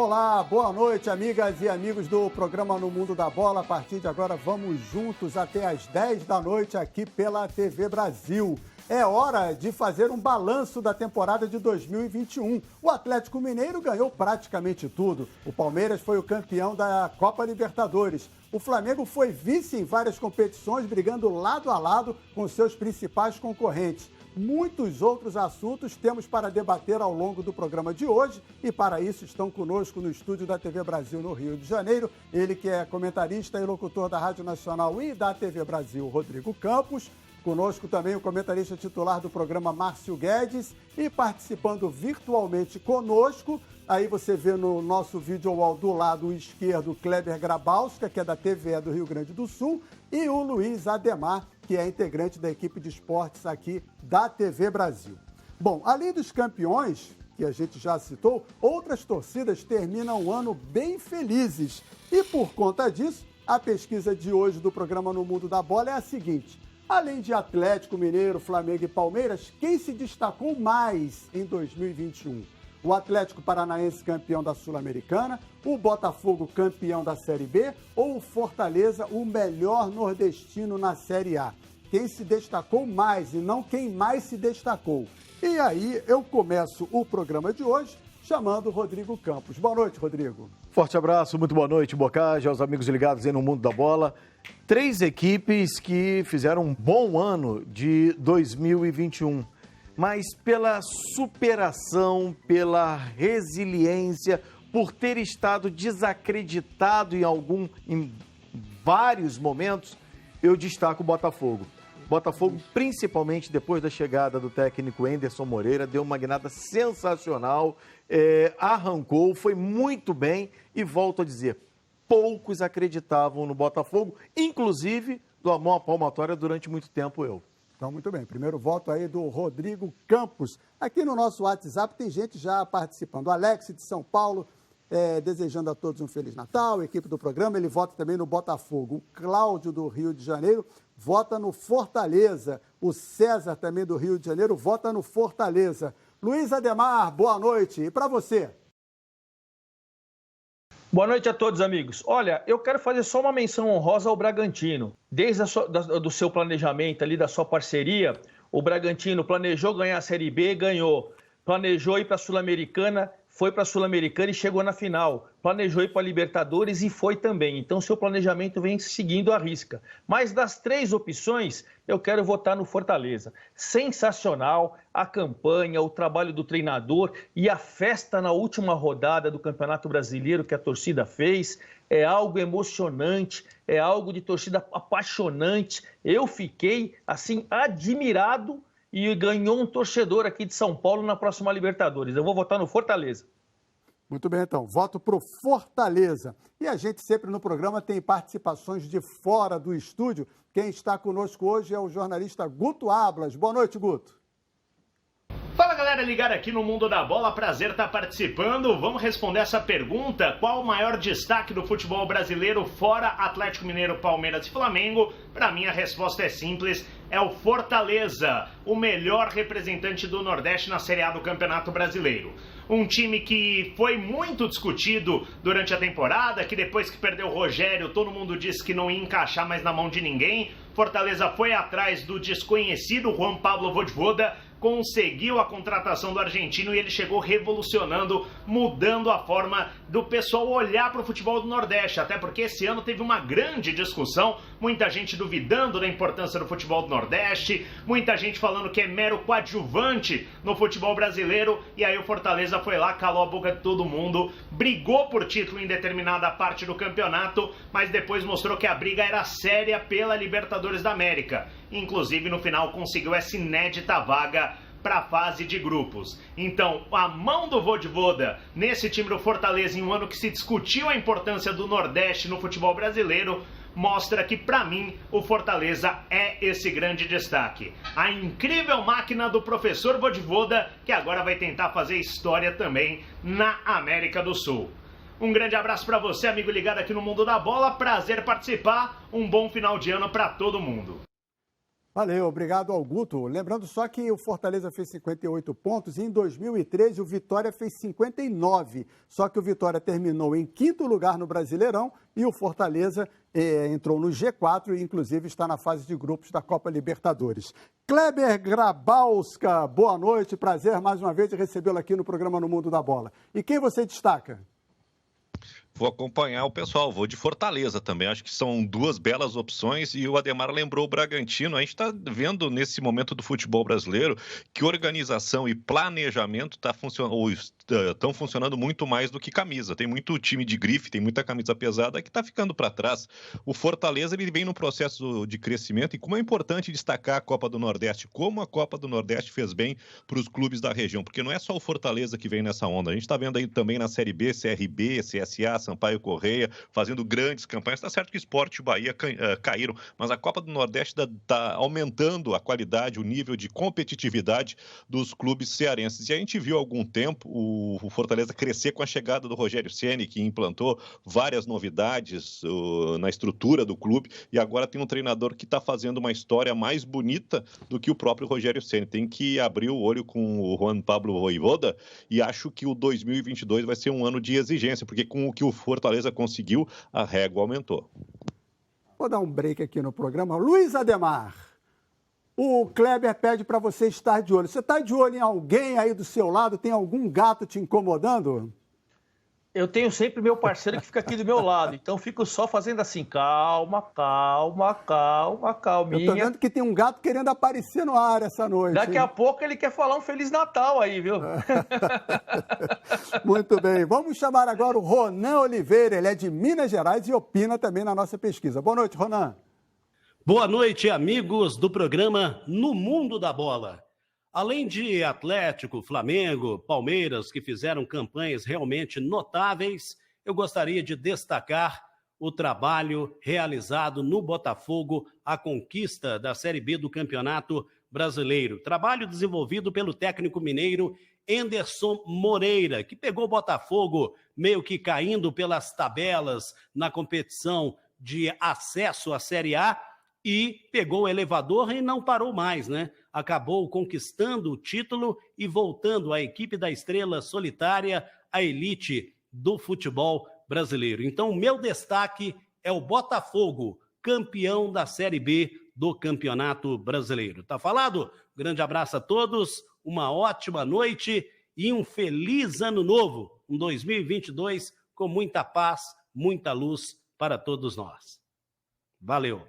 Olá, boa noite, amigas e amigos do programa No Mundo da Bola. A partir de agora, vamos juntos até às 10 da noite aqui pela TV Brasil. É hora de fazer um balanço da temporada de 2021. O Atlético Mineiro ganhou praticamente tudo. O Palmeiras foi o campeão da Copa Libertadores. O Flamengo foi vice em várias competições, brigando lado a lado com seus principais concorrentes. Muitos outros assuntos temos para debater ao longo do programa de hoje e para isso estão conosco no estúdio da TV Brasil no Rio de Janeiro, ele que é comentarista e locutor da Rádio Nacional e da TV Brasil, Rodrigo Campos. Conosco também o comentarista titular do programa, Márcio Guedes, e participando virtualmente conosco, aí você vê no nosso vídeo wall do lado esquerdo, Kleber Grabowska, que é da TVE do Rio Grande do Sul, e o Luiz Ademar, que é integrante da equipe de esportes aqui da TV Brasil. Bom, além dos campeões, que a gente já citou, outras torcidas terminam o ano bem felizes. E por conta disso, a pesquisa de hoje do programa No Mundo da Bola é a seguinte: além de Atlético Mineiro, Flamengo e Palmeiras, quem se destacou mais em 2021? O Atlético Paranaense campeão da Sul-Americana, o Botafogo campeão da Série B ou o Fortaleza o melhor nordestino na Série A? Quem se destacou mais e não quem mais se destacou? E aí eu começo o programa de hoje chamando o Rodrigo Campos. Boa noite, Rodrigo. Forte abraço, muito boa noite, Bocage, aos amigos ligados aí no Mundo da Bola. 3 equipes que fizeram um bom ano de 2021. Mas pela superação, pela resiliência, por ter estado desacreditado em vários momentos, eu destaco o Botafogo. Botafogo, principalmente depois da chegada do técnico Anderson Moreira, deu uma guinada sensacional, arrancou, foi muito bem e volto a dizer, poucos acreditavam no Botafogo, inclusive do Amor à Palmatória durante muito tempo eu. Então, muito bem. Primeiro voto aí do Rodrigo Campos. Aqui no nosso WhatsApp tem gente já participando. O Alex de São Paulo, desejando a todos um Feliz Natal. A equipe do programa, ele vota também no Botafogo. O Cláudio do Rio de Janeiro vota no Fortaleza. O César também do Rio de Janeiro vota no Fortaleza. Luiz Ademar, boa noite. E para você? Boa noite a todos, amigos. Olha, eu quero fazer só uma menção honrosa ao Bragantino. Desde do seu planejamento ali, da sua parceria, o Bragantino planejou ganhar a Série B, ganhou. Planejou ir para a Sul-Americana, foi para a Sul-Americana e chegou na final. Planejou ir para a Libertadores e foi também. Então, seu planejamento vem seguindo à risca. Mas das 3 opções, eu quero votar no Fortaleza. Sensacional a campanha, o trabalho do treinador e a festa na última rodada do Campeonato Brasileiro que a torcida fez. É algo emocionante, é algo de torcida apaixonante. Eu fiquei, assim, admirado e ganhou um torcedor aqui de São Paulo na próxima Libertadores. Eu vou votar no Fortaleza. Muito bem, então. Voto pro Fortaleza. E a gente sempre no programa tem participações de fora do estúdio. Quem está conosco hoje é o jornalista Guto Ablas. Boa noite, Guto. Fala, galera ligada aqui no Mundo da Bola, prazer estar participando. Vamos responder essa pergunta: qual o maior destaque do futebol brasileiro fora Atlético Mineiro, Palmeiras e Flamengo? Para mim a resposta é simples, é o Fortaleza, o melhor representante do Nordeste na Série A do Campeonato Brasileiro. Um time que foi muito discutido durante a temporada, que depois que perdeu o Rogério, todo mundo disse que não ia encaixar mais na mão de ninguém. Fortaleza foi atrás do desconhecido Juan Pablo Vojvoda, conseguiu a contratação do argentino e ele chegou revolucionando, mudando a forma do pessoal olhar para o futebol do Nordeste, até porque esse ano teve uma grande discussão, muita gente duvidando da importância do futebol do Nordeste, muita gente falando que é mero coadjuvante no futebol brasileiro, e aí o Fortaleza foi lá, calou a boca de todo mundo, brigou por título em determinada parte do campeonato, mas depois mostrou que a briga era séria pela Libertadores da América. Inclusive, no final, conseguiu essa inédita vaga para a fase de grupos. Então, a mão do Vojvoda nesse time do Fortaleza, em um ano que se discutiu a importância do Nordeste no futebol brasileiro, mostra que, para mim, o Fortaleza é esse grande destaque. A incrível máquina do professor Vojvoda, que agora vai tentar fazer história também na América do Sul. Um grande abraço para você, amigo ligado aqui no Mundo da Bola. Prazer participar. Um bom final de ano para todo mundo. Valeu, obrigado ao Guto. Lembrando só que o Fortaleza fez 58 pontos e em 2013 o Vitória fez 59. Só que o Vitória terminou em 5º lugar no Brasileirão e o Fortaleza entrou no G4 e inclusive está na fase de grupos da Copa Libertadores. Kleber Grabowska, boa noite, prazer mais uma vez de recebê-lo aqui no programa No Mundo da Bola. E quem você destaca? Vou acompanhar o pessoal, vou de Fortaleza também. Acho que são 2 belas opções e o Ademar lembrou o Bragantino. A gente está vendo nesse momento do futebol brasileiro que organização e planejamento estão funcionando muito mais do que camisa. Tem muito time de grife, tem muita camisa pesada que está ficando para trás. O Fortaleza ele vem num processo de crescimento e como é importante destacar a Copa do Nordeste, como a Copa do Nordeste fez bem para os clubes da região, porque não é só o Fortaleza que vem nessa onda. A gente está vendo aí também na Série B, CRB, CSA, Sampaio Correia, fazendo grandes campanhas. Está certo que Sport e Bahia caíram, mas a Copa do Nordeste está aumentando a qualidade, o nível de competitividade dos clubes cearenses. E a gente viu há algum tempo o Fortaleza crescer com a chegada do Rogério Ceni, que implantou várias novidades na estrutura do clube, e agora tem um treinador que está fazendo uma história mais bonita do que o próprio Rogério Ceni. Tem que abrir o olho com o Juan Pablo Voivoda, e acho que o 2022 vai ser um ano de exigência, porque com o que o Fortaleza conseguiu, a régua aumentou. Vou dar um break aqui no programa. Luiz Ademar, o Kleber pede para você estar de olho. Você está de olho em alguém aí do seu lado? Tem algum gato te incomodando? Eu tenho sempre meu parceiro que fica aqui do meu lado, então fico só fazendo assim, calma, calminha. Eu tô vendo que tem um gato querendo aparecer no ar essa noite. Daqui a pouco ele quer falar um Feliz Natal aí, viu? Muito bem, vamos chamar agora o Ronan Oliveira, ele é de Minas Gerais e opina também na nossa pesquisa. Boa noite, Ronan. Boa noite, amigos do programa No Mundo da Bola. Além de Atlético, Flamengo, Palmeiras, que fizeram campanhas realmente notáveis, eu gostaria de destacar o trabalho realizado no Botafogo, a conquista da Série B do Campeonato Brasileiro. Trabalho desenvolvido pelo técnico mineiro Anderson Moreira, que pegou o Botafogo meio que caindo pelas tabelas na competição de acesso à Série A e pegou o elevador e não parou mais, né? Acabou conquistando o título e voltando a equipe da Estrela Solitária à elite do futebol brasileiro. Então, o meu destaque é o Botafogo, campeão da Série B do Campeonato Brasileiro. Tá falado? Grande abraço a todos, uma ótima noite e um feliz ano novo, um 2022 com muita paz, muita luz para todos nós. Valeu!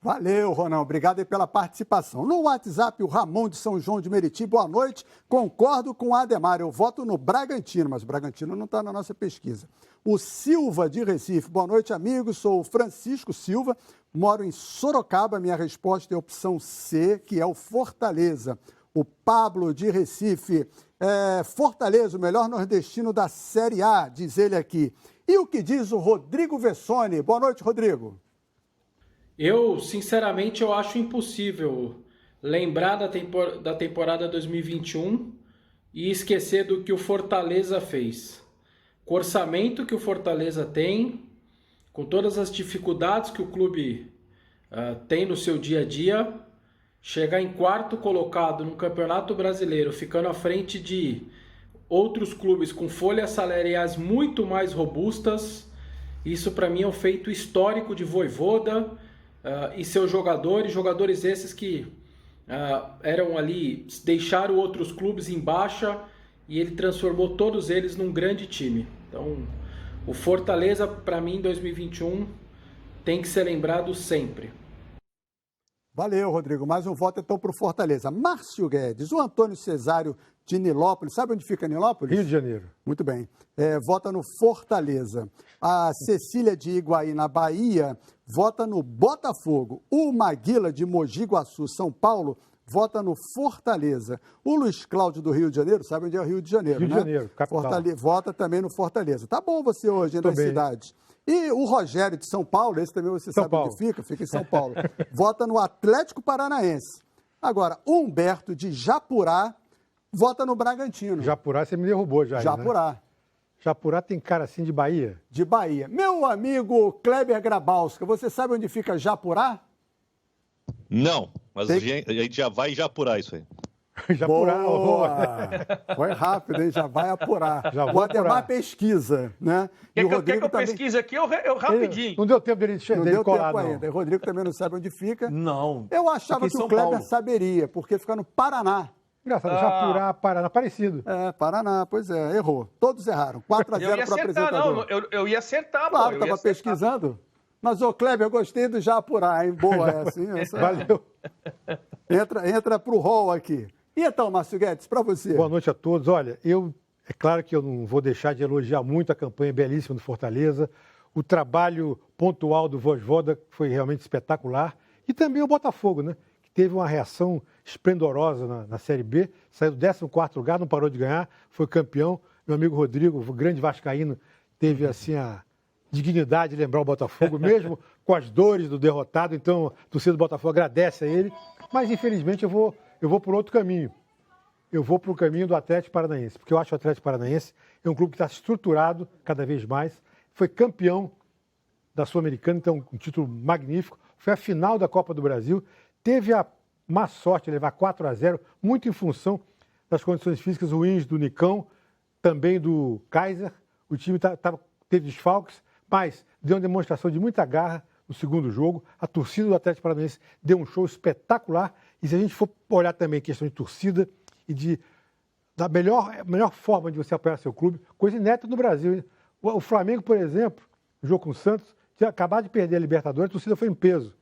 Valeu, Ronan. Obrigado aí pela participação. No WhatsApp, o Ramon de São João de Meriti. Boa noite. Concordo com o Ademar. Eu voto no Bragantino, mas o Bragantino não está na nossa pesquisa. O Silva de Recife. Boa noite, amigos. Sou o Francisco Silva. Moro em Sorocaba. Minha resposta é a opção C, que é o Fortaleza. O Pablo de Recife. Fortaleza, o melhor nordestino da Série A, diz ele aqui. E o que diz o Rodrigo Vessone? Boa noite, Rodrigo. Sinceramente, eu acho impossível lembrar da temporada 2021 e esquecer do que o Fortaleza fez. Com o orçamento que o Fortaleza tem, com todas as dificuldades que o clube tem no seu dia a dia, chegar em 4º colocado no Campeonato Brasileiro, ficando à frente de outros clubes com folhas salariais muito mais robustas, isso para mim é um feito histórico de Voivoda, e seus jogadores esses que eram ali, deixaram outros clubes em baixa e ele transformou todos eles num grande time. Então, o Fortaleza, para mim, em 2021, tem que ser lembrado sempre. Valeu, Rodrigo. Mais um voto então para o Fortaleza. Márcio Guedes, o Antônio Cesário de Nilópolis. Sabe onde fica Nilópolis? Rio de Janeiro. Muito bem. Vota no Fortaleza. A Cecília de Iguaí, na Bahia, vota no Botafogo. O Maguila de Mogi Guaçu, São Paulo, vota no Fortaleza. O Luiz Cláudio do Rio de Janeiro, sabe onde é o Rio de Janeiro, Rio né? Rio de Janeiro, capital. Vota também no Fortaleza. Tá bom você hoje nas cidades. E o Rogério de São Paulo, esse também você sabe onde fica em São Paulo, vota no Atlético Paranaense. Agora, o Humberto de Japurá vota no Bragantino. Japurá, você me derrubou já. Japurá. Né? Japurá tem cara assim de Bahia? De Bahia. Meu amigo Kleber Grabowska, você sabe onde fica Japurá? Não, mas a gente já vai já apurar isso aí. Já apurar. Foi rápido, hein? Já vai apurar. Já o Ademar pesquisa, né? Quer que eu pesquise aqui? Eu rapidinho. Não deu tempo dele Não deu tempo ainda. O Rodrigo também não sabe onde fica. Não. Eu achava que o Kleber saberia, porque fica no Paraná. Engraçado, já apurar, Paraná, parecido. Paraná, pois é, errou. Todos erraram. 4-0 para o apresentador. Eu ia acertar, claro, estava pesquisando. Mas, Kleber, eu gostei do já apurar, hein? Boa essa, hein? Valeu. Entra para o hall aqui. E então, Márcio Guedes, para você? Boa noite a todos. Olha, é claro que eu não vou deixar de elogiar muito a campanha belíssima do Fortaleza, o trabalho pontual do Vojvoda foi realmente espetacular, e também o Botafogo, né? Que teve uma reação esplendorosa na Série B, saiu do 14º lugar, não parou de ganhar, foi campeão. Meu amigo Rodrigo, o grande vascaíno, teve assim a dignidade de lembrar o Botafogo, mesmo com as dores do derrotado. Então, a torcida do Botafogo agradece a ele, mas infelizmente eu vou por outro caminho. Eu vou para o caminho do Atlético Paranaense, porque eu acho que o Atlético Paranaense é um clube que está estruturado cada vez mais, foi campeão da Sul-Americana, então um título magnífico, foi a final da Copa do Brasil, teve a má sorte de levar 4-0, muito em função das condições físicas ruins do Nicão, também do Kaiser. O time teve desfalques, mas deu uma demonstração de muita garra no segundo jogo. A torcida do Atlético Paranaense deu um show espetacular. E se a gente for olhar também a questão de torcida e da melhor forma de você apoiar seu clube, coisa inédita no Brasil, hein? O Flamengo, por exemplo, no jogo com o Santos, tinha acabado de perder a Libertadores, a torcida foi em peso.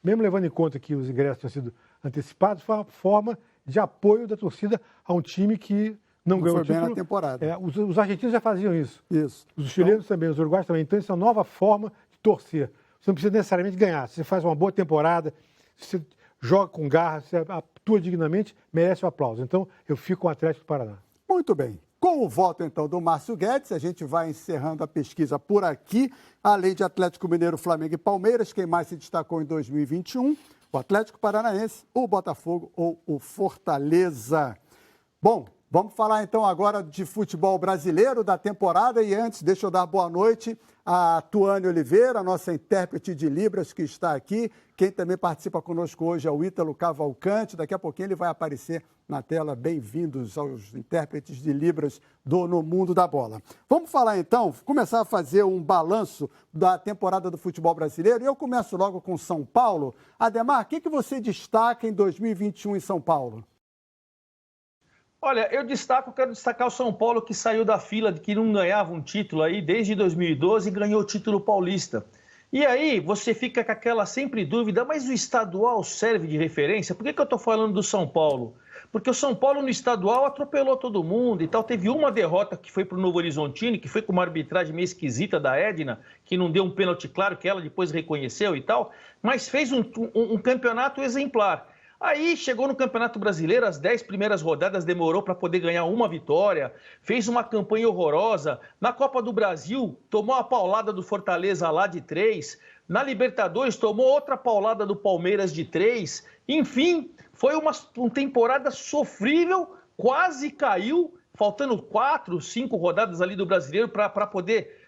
Mesmo levando em conta que os ingressos tinham sido antecipados, foi uma forma de apoio da torcida a um time que não ganhou o título. Bem na temporada. Os argentinos já faziam isso. Isso. Os chilenos também, os uruguaios também. Então, isso é uma nova forma de torcer. Você não precisa necessariamente ganhar. Se você faz uma boa temporada, se você joga com garra, se atua dignamente, merece o aplauso. Então, eu fico com o Atlético do Paraná. Muito bem. Com o voto, então, do Márcio Guedes, a gente vai encerrando a pesquisa por aqui. Além de Atlético Mineiro, Flamengo e Palmeiras, quem mais se destacou em 2021? O Atlético Paranaense, o Botafogo ou o Fortaleza. Bom, vamos falar então agora de futebol brasileiro da temporada. E antes, deixa eu dar boa noite a Tuane Oliveira, nossa intérprete de Libras, que está aqui. Quem também participa conosco hoje é o Ítalo Cavalcante. Daqui a pouquinho ele vai aparecer na tela. Bem-vindos aos intérpretes de Libras No Mundo da Bola. Vamos falar então, começar a fazer um balanço da temporada do futebol brasileiro. E eu começo logo com São Paulo. Ademar, o que você destaca em 2021 em São Paulo? Olha, quero destacar o São Paulo, que saiu da fila de que não ganhava um título aí desde 2012 e ganhou o título paulista. E aí você fica com aquela sempre dúvida, mas o estadual serve de referência? Por que eu estou falando do São Paulo? Porque o São Paulo no estadual atropelou todo mundo e tal. Teve uma derrota que foi para o Novo Horizontino, que foi com uma arbitragem meio esquisita da Edna, que não deu um pênalti claro, que ela depois reconheceu e tal, mas fez um campeonato exemplar. Aí chegou no Campeonato Brasileiro, as 10 primeiras rodadas demorou para poder ganhar uma vitória, fez uma campanha horrorosa. Na Copa do Brasil, tomou a paulada do Fortaleza lá de 3. Na Libertadores, tomou outra paulada do Palmeiras de 3. Enfim, foi uma temporada sofrível, quase caiu, faltando 4, 5 rodadas ali do Brasileiro para poder...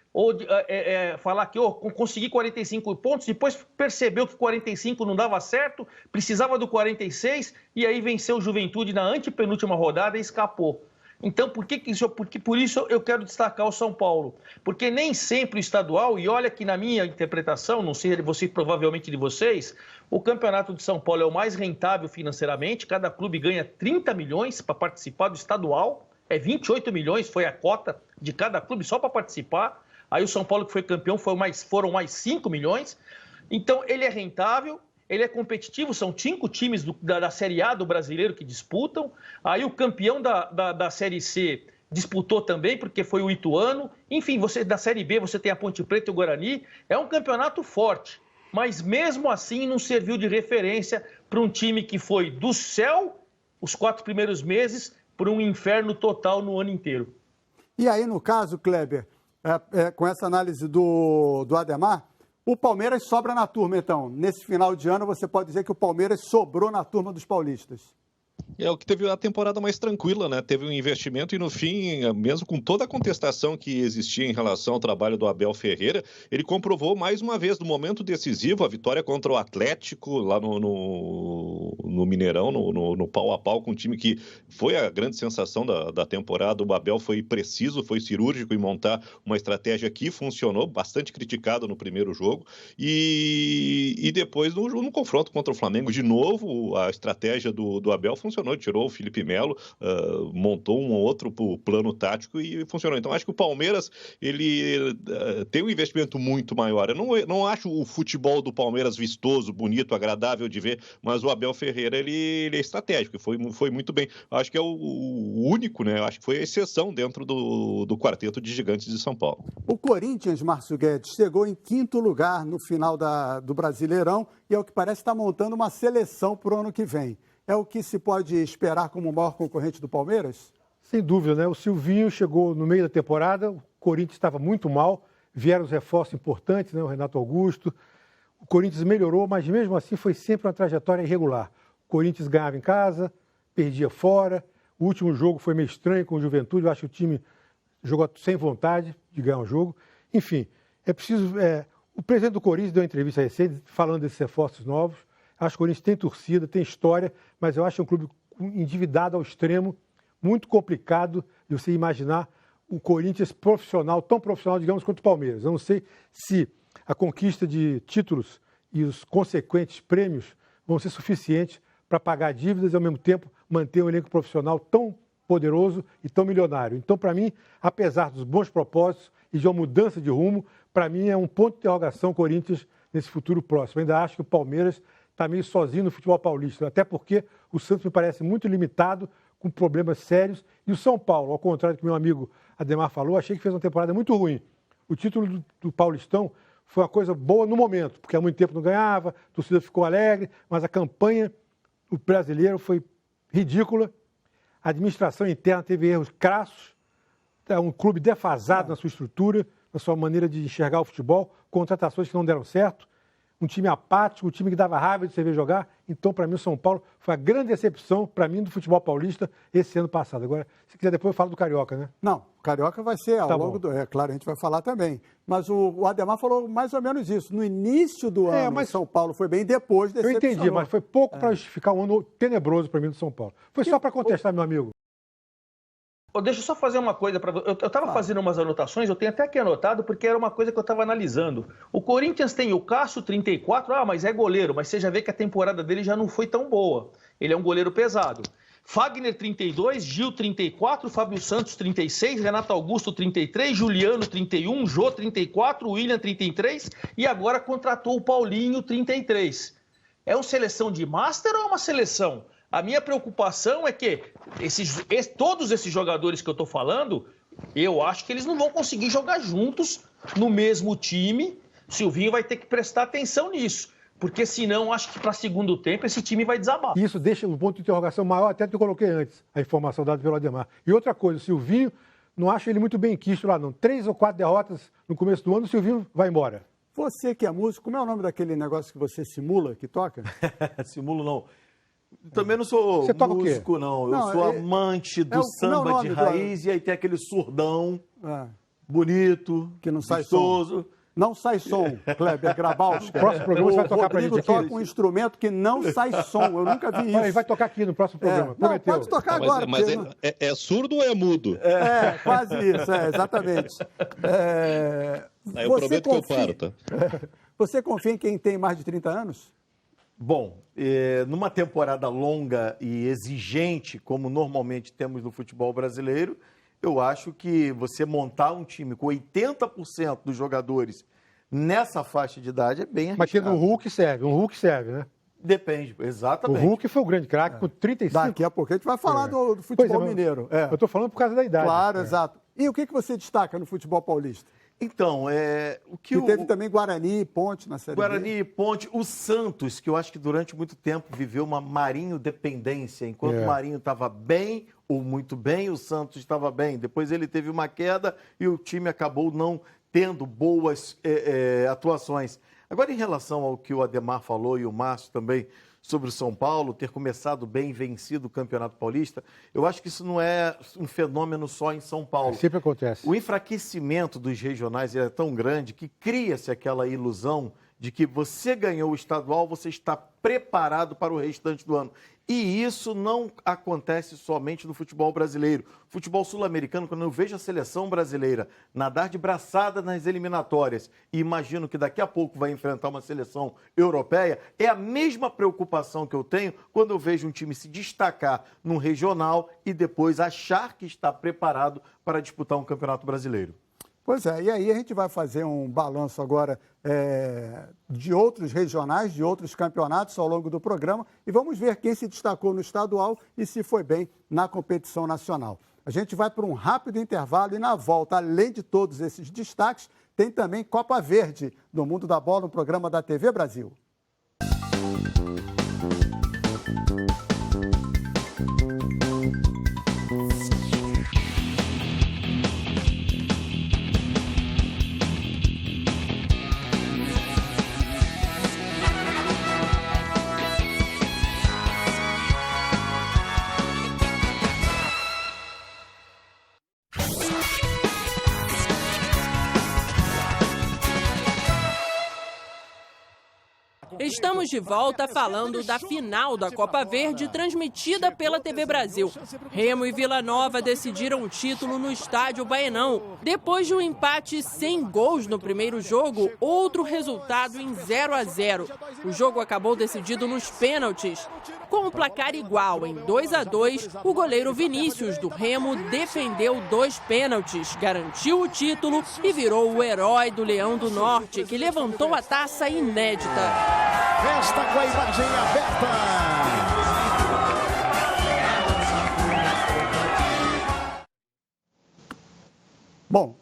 falar que consegui 45 pontos, depois percebeu que 45 não dava certo, precisava do 46 e aí venceu o Juventude na antepenúltima rodada e escapou. Então, por isso eu quero destacar o São Paulo, porque nem sempre o estadual, e olha que na minha interpretação, não sei você provavelmente de vocês, o Campeonato de São Paulo é o mais rentável financeiramente, cada clube ganha 30 milhões para participar do estadual, 28 milhões foi a cota de cada clube só para participar. Aí o São Paulo, que foi campeão, foram mais 5 milhões. Então, ele é rentável, ele é competitivo. São 5 times da Série A do brasileiro que disputam. Aí o campeão da Série C disputou também, porque foi o Ituano. Enfim, da Série B você tem a Ponte Preta e o Guarani. É um campeonato forte. Mas mesmo assim não serviu de referência para um time que foi do céu, os 4 primeiros meses, para um inferno total no ano inteiro. E aí, no caso, Kleber... com essa análise do Ademar, o Palmeiras sobra na turma, então. Nesse final de ano, você pode dizer que o Palmeiras sobrou na turma dos paulistas. É o que teve a temporada mais tranquila, né? Teve um investimento e no fim, mesmo com toda a contestação que existia em relação ao trabalho do Abel Ferreira, ele comprovou mais uma vez no momento decisivo a vitória contra o Atlético lá no Mineirão, no pau a pau com um time que foi a grande sensação da temporada. O Abel foi preciso, foi cirúrgico em montar uma estratégia que funcionou, bastante criticado no primeiro jogo e depois no confronto contra o Flamengo de novo, a estratégia do Abel funcionou. Tirou o Felipe Melo, montou um outro plano tático e funcionou. Então, acho que o Palmeiras ele tem um investimento muito maior. Eu não acho o futebol do Palmeiras vistoso, bonito, agradável de ver, mas o Abel Ferreira ele é estratégico, foi muito bem. Acho que é o único, né? Acho que foi a exceção dentro do quarteto de gigantes de São Paulo. O Corinthians, Márcio Guedes, chegou em 5º lugar no final do Brasileirão e, ao que parece, está montando uma seleção para o ano que vem. É o que se pode esperar como o maior concorrente do Palmeiras? Sem dúvida, né? O Silvinho chegou no meio da temporada, o Corinthians estava muito mal, vieram os reforços importantes, né? O Renato Augusto. O Corinthians melhorou, mas mesmo assim foi sempre uma trajetória irregular. O Corinthians ganhava em casa, perdia fora. O último jogo foi meio estranho com o Juventude, eu acho que o time jogou sem vontade de ganhar o jogo. Enfim, é preciso... O presidente do Corinthians deu uma entrevista recente falando desses reforços novos. Acho que o Corinthians tem torcida, tem história, mas eu acho um clube endividado ao extremo, muito complicado de você imaginar o Corinthians profissional, tão profissional, digamos, quanto o Palmeiras. Eu não sei se a conquista de títulos e os consequentes prêmios vão ser suficientes para pagar dívidas e, ao mesmo tempo, manter um elenco profissional tão poderoso e tão milionário. Então, para mim, apesar dos bons propósitos e de uma mudança de rumo, para mim é um ponto de interrogação o Corinthians nesse futuro próximo. Eu ainda acho que o Palmeiras está meio sozinho no futebol paulista, até porque o Santos me parece muito limitado, com problemas sérios, e o São Paulo, ao contrário do que meu amigo Ademar falou, achei que fez uma temporada muito ruim. O título do Paulistão foi uma coisa boa no momento, porque há muito tempo não ganhava, a torcida ficou alegre, mas a campanha do brasileiro foi ridícula, a administração interna teve erros crassos, é um clube defasado na sua estrutura, na sua maneira de enxergar o futebol, contratações que não deram certo, um time apático, um time que dava raiva de você ver jogar. Então, para mim, o São Paulo foi a grande decepção, para mim, do futebol paulista esse ano passado. Agora, se quiser, depois eu falo do Carioca, né? Não, o Carioca vai ser ao longo do... É claro, a gente vai falar também. Mas o Ademar falou mais ou menos isso. No início do ano, o São Paulo foi bem, depois decepcionou. Eu entendi, mas foi pouco para justificar um ano tenebroso para mim do São Paulo. Foi só para contestar, meu amigo. Deixa eu só fazer uma coisa para você. Eu estava fazendo umas anotações, eu tenho até aqui anotado, porque era uma coisa que eu estava analisando. O Corinthians tem o Cássio, 34, mas é goleiro, mas você já vê que a temporada dele já não foi tão boa. Ele é um goleiro pesado. Fagner, 32, Gil, 34, Fábio Santos, 36, Renato Augusto, 33, Juliano, 31, Jô, 34, William, 33 e agora contratou o Paulinho, 33. É uma seleção de master ou é uma seleção? A minha preocupação é que todos esses jogadores que eu estou falando, eu acho que eles não vão conseguir jogar juntos no mesmo time. O Silvinho vai ter que prestar atenção nisso, porque senão acho que para segundo tempo esse time vai desabar. Isso deixa um ponto de interrogação maior até do que eu coloquei antes, a informação dada pelo Ademar. E outra coisa, o Silvinho, não acho ele muito bem quisto lá não. 3 ou 4 derrotas no começo do ano, o Silvinho vai embora. Você que é músico, como é o nome daquele negócio que você simula, que toca? Simulo não. Também não sou músico, não. Eu sou amante do samba de raiz e aí tem aquele surdão bonito, que não sai som. Não sai som, Kleber Grabowski. Próximo programa você vai tocar pra gente aqui. Toca um instrumento que não sai som. Eu nunca vi isso. Ele vai tocar aqui no próximo programa. Não, pode tocar agora. Mas é surdo ou é mudo? Quase isso, exatamente. Aí eu prometo que eu paro, tá? Você confia em quem tem mais de 30 anos? Bom, numa temporada longa e exigente, como normalmente temos no futebol brasileiro, eu acho que você montar um time com 80% dos jogadores nessa faixa de idade é bem arriscado. Mas tendo um Hulk serve, né? Depende, exatamente. O Hulk foi o grande craque com 35. Daqui a pouco a gente vai falar do futebol mineiro. Eu estou falando por causa da idade. Claro, exato. E o que você destaca no futebol paulista? Então, o que teve também Guarani e Ponte na Série B. Guarani e Ponte. O Santos, que eu acho que durante muito tempo viveu uma Marinho dependência. Enquanto o Marinho estava bem ou muito bem, o Santos estava bem. Depois ele teve uma queda e o time acabou não tendo boas atuações. Agora, em relação ao que o Ademar falou e o Márcio também, sobre o São Paulo ter começado bem e vencido o Campeonato Paulista, eu acho que isso não é um fenômeno só em São Paulo. Sempre acontece. O enfraquecimento dos regionais é tão grande que cria-se aquela ilusão de que você ganhou o estadual, você está preparado para o restante do ano. E isso não acontece somente no futebol brasileiro. Futebol sul-americano, quando eu vejo a seleção brasileira nadar de braçada nas eliminatórias e imagino que daqui a pouco vai enfrentar uma seleção europeia, é a mesma preocupação que eu tenho quando eu vejo um time se destacar num regional e depois achar que está preparado para disputar um campeonato brasileiro. Pois é, e aí a gente vai fazer um balanço agora de outros regionais, de outros campeonatos ao longo do programa e vamos ver quem se destacou no estadual e se foi bem na competição nacional. A gente vai para um rápido intervalo e na volta, além de todos esses destaques, tem também Copa Verde do Mundo da Bola, um programa da TV Brasil. Estamos de volta falando da final da Copa Verde, transmitida pela TV Brasil. Remo e Vila Nova decidiram o título no estádio Baenão. Depois de um empate sem gols no primeiro jogo, outro resultado em 0-0. O jogo acabou decidido nos pênaltis. Com o placar igual em 2-2, o goleiro Vinícius do Remo defendeu 2 pênaltis, garantiu o título e virou o herói do Leão do Norte, que levantou a taça inédita. Festa com a imagem aberta. Bom,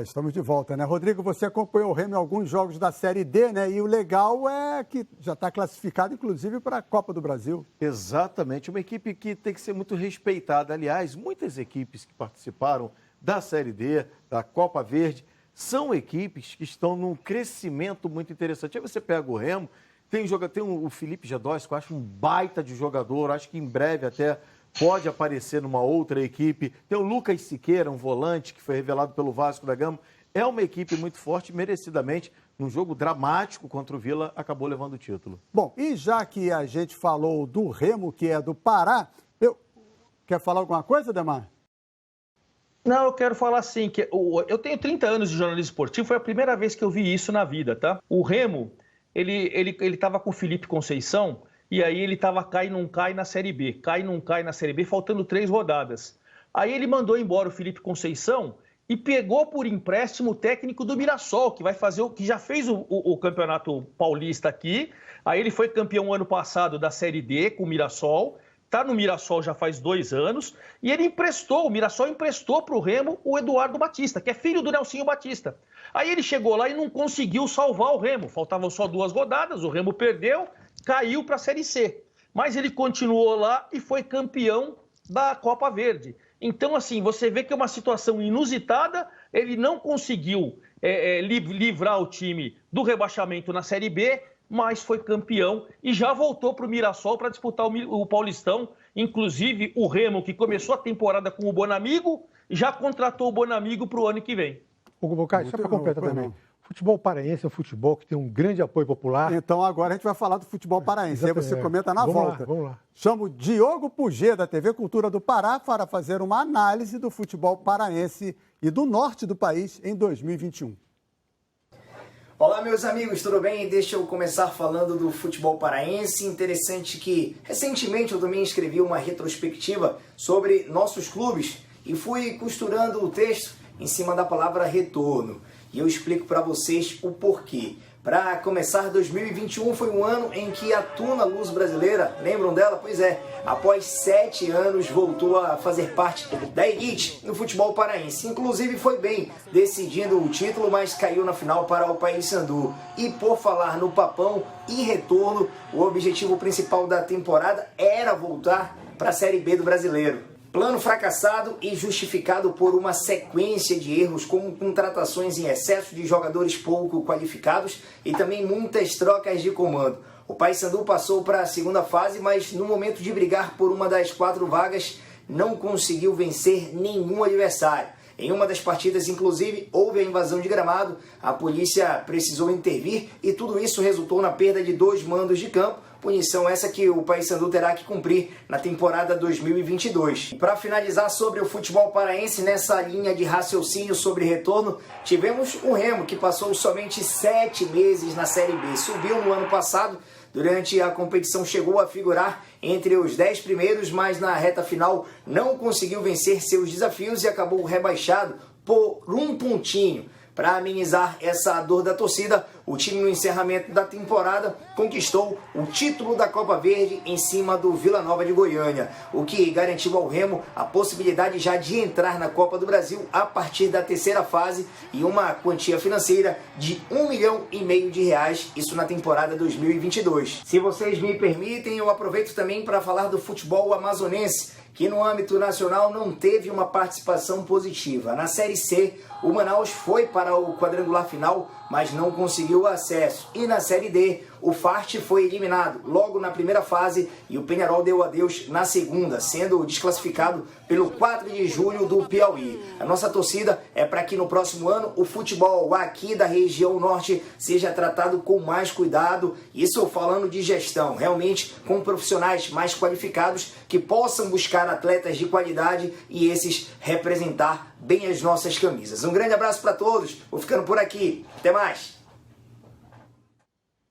estamos de volta, né? Rodrigo, você acompanhou o Remo em alguns jogos da Série D, né? E o legal é que já está classificado, inclusive, para a Copa do Brasil. Exatamente, uma equipe que tem que ser muito respeitada. Aliás, muitas equipes que participaram da Série D, da Copa Verde, são equipes que estão num crescimento muito interessante. Aí você pega o Remo, tem o Felipe Gedóis, que eu acho um baita de jogador, acho que em breve até pode aparecer numa outra equipe. Tem o Lucas Siqueira, um volante que foi revelado pelo Vasco da Gama. É uma equipe muito forte, merecidamente, num jogo dramático contra o Vila, acabou levando o título. Bom, e já que a gente falou do Remo, que é do Pará, quer falar alguma coisa, Ademar? Não, eu quero falar assim, que eu tenho 30 anos de jornalismo esportivo, foi a primeira vez que eu vi isso na vida, tá? O Remo, ele estava com o Felipe Conceição, e aí ele estava cai não cai na Série B, cai não cai na Série B, faltando 3 rodadas. Aí ele mandou embora o Felipe Conceição e pegou por empréstimo o técnico do Mirassol, que já fez o Campeonato Paulista aqui. Aí ele foi campeão ano passado da Série D com o Mirassol, está no Mirassol já faz 2 anos, e o Mirassol emprestou para o Remo o Eduardo Batista, que é filho do Nelsinho Batista. Aí ele chegou lá e não conseguiu salvar o Remo, faltavam só 2 rodadas, o Remo perdeu, caiu para a Série C. Mas ele continuou lá e foi campeão da Copa Verde. Então, assim, você vê que é uma situação inusitada, ele não conseguiu livrar o time do rebaixamento na Série B, mas foi campeão e já voltou para o Mirassol para disputar o Paulistão. Inclusive, o Remo, que começou a temporada com o Bonamigo, já contratou o Bonamigo para o ano que vem. Hugo Bocai, só para completar também. Futebol paraense é um futebol que tem um grande apoio popular. Então agora a gente vai falar do futebol paraense. Aí você comenta na volta. Vamos lá. Chamo Diogo Pugê, da TV Cultura do Pará, para fazer uma análise do futebol paraense e do norte do país em 2021. Olá, meus amigos, tudo bem? Deixa eu começar falando do futebol paraense. Interessante que recentemente eu também escrevi uma retrospectiva sobre nossos clubes e fui costurando o texto em cima da palavra retorno. E eu explico para vocês o porquê. Para começar, 2021 foi um ano em que a Tuna Luz Brasileira, lembram dela? Pois é, após 7 anos voltou a fazer parte da elite no futebol paraense. Inclusive foi bem, decidindo o título, mas caiu na final para o Paysandu. E por falar no papão e retorno, o objetivo principal da temporada era voltar para a Série B do Brasileiro. Plano fracassado e justificado por uma sequência de erros, como contratações em excesso de jogadores pouco qualificados e também muitas trocas de comando. O Paysandu passou para a segunda fase, mas no momento de brigar por uma das 4 vagas, não conseguiu vencer nenhum adversário. Em uma das partidas, inclusive, houve a invasão de gramado, a polícia precisou intervir e tudo isso resultou na perda de 2 mandos de campo, punição essa que o Paysandu terá que cumprir na temporada 2022. Para finalizar sobre o futebol paraense, nessa linha de raciocínio sobre retorno, tivemos o Remo, que passou somente 7 meses na Série B. Subiu no ano passado, durante a competição chegou a figurar entre os 10 primeiros, mas na reta final não conseguiu vencer seus desafios e acabou rebaixado por 1 pontinho. Para amenizar essa dor da torcida, o time no encerramento da temporada conquistou o título da Copa Verde em cima do Vila Nova de Goiânia, o que garantiu ao Remo a possibilidade já de entrar na Copa do Brasil a partir da 3ª fase e uma quantia financeira de R$1,5 milhão, isso na temporada 2022. Se vocês me permitem, eu aproveito também para falar do futebol amazonense, que no âmbito nacional não teve uma participação positiva. Na Série C, o Manaus foi para o quadrangular final, mas não conseguiu acesso. E na Série D, o Farte foi eliminado logo na primeira fase e o Peñarol deu adeus na segunda, sendo desclassificado pelo 4 de julho do Piauí. A nossa torcida é para que no próximo ano o futebol aqui da região norte seja tratado com mais cuidado, isso falando de gestão, realmente com profissionais mais qualificados que possam buscar atletas de qualidade e esses representar bem as nossas camisas. Um grande abraço para todos, vou ficando por aqui, até mais!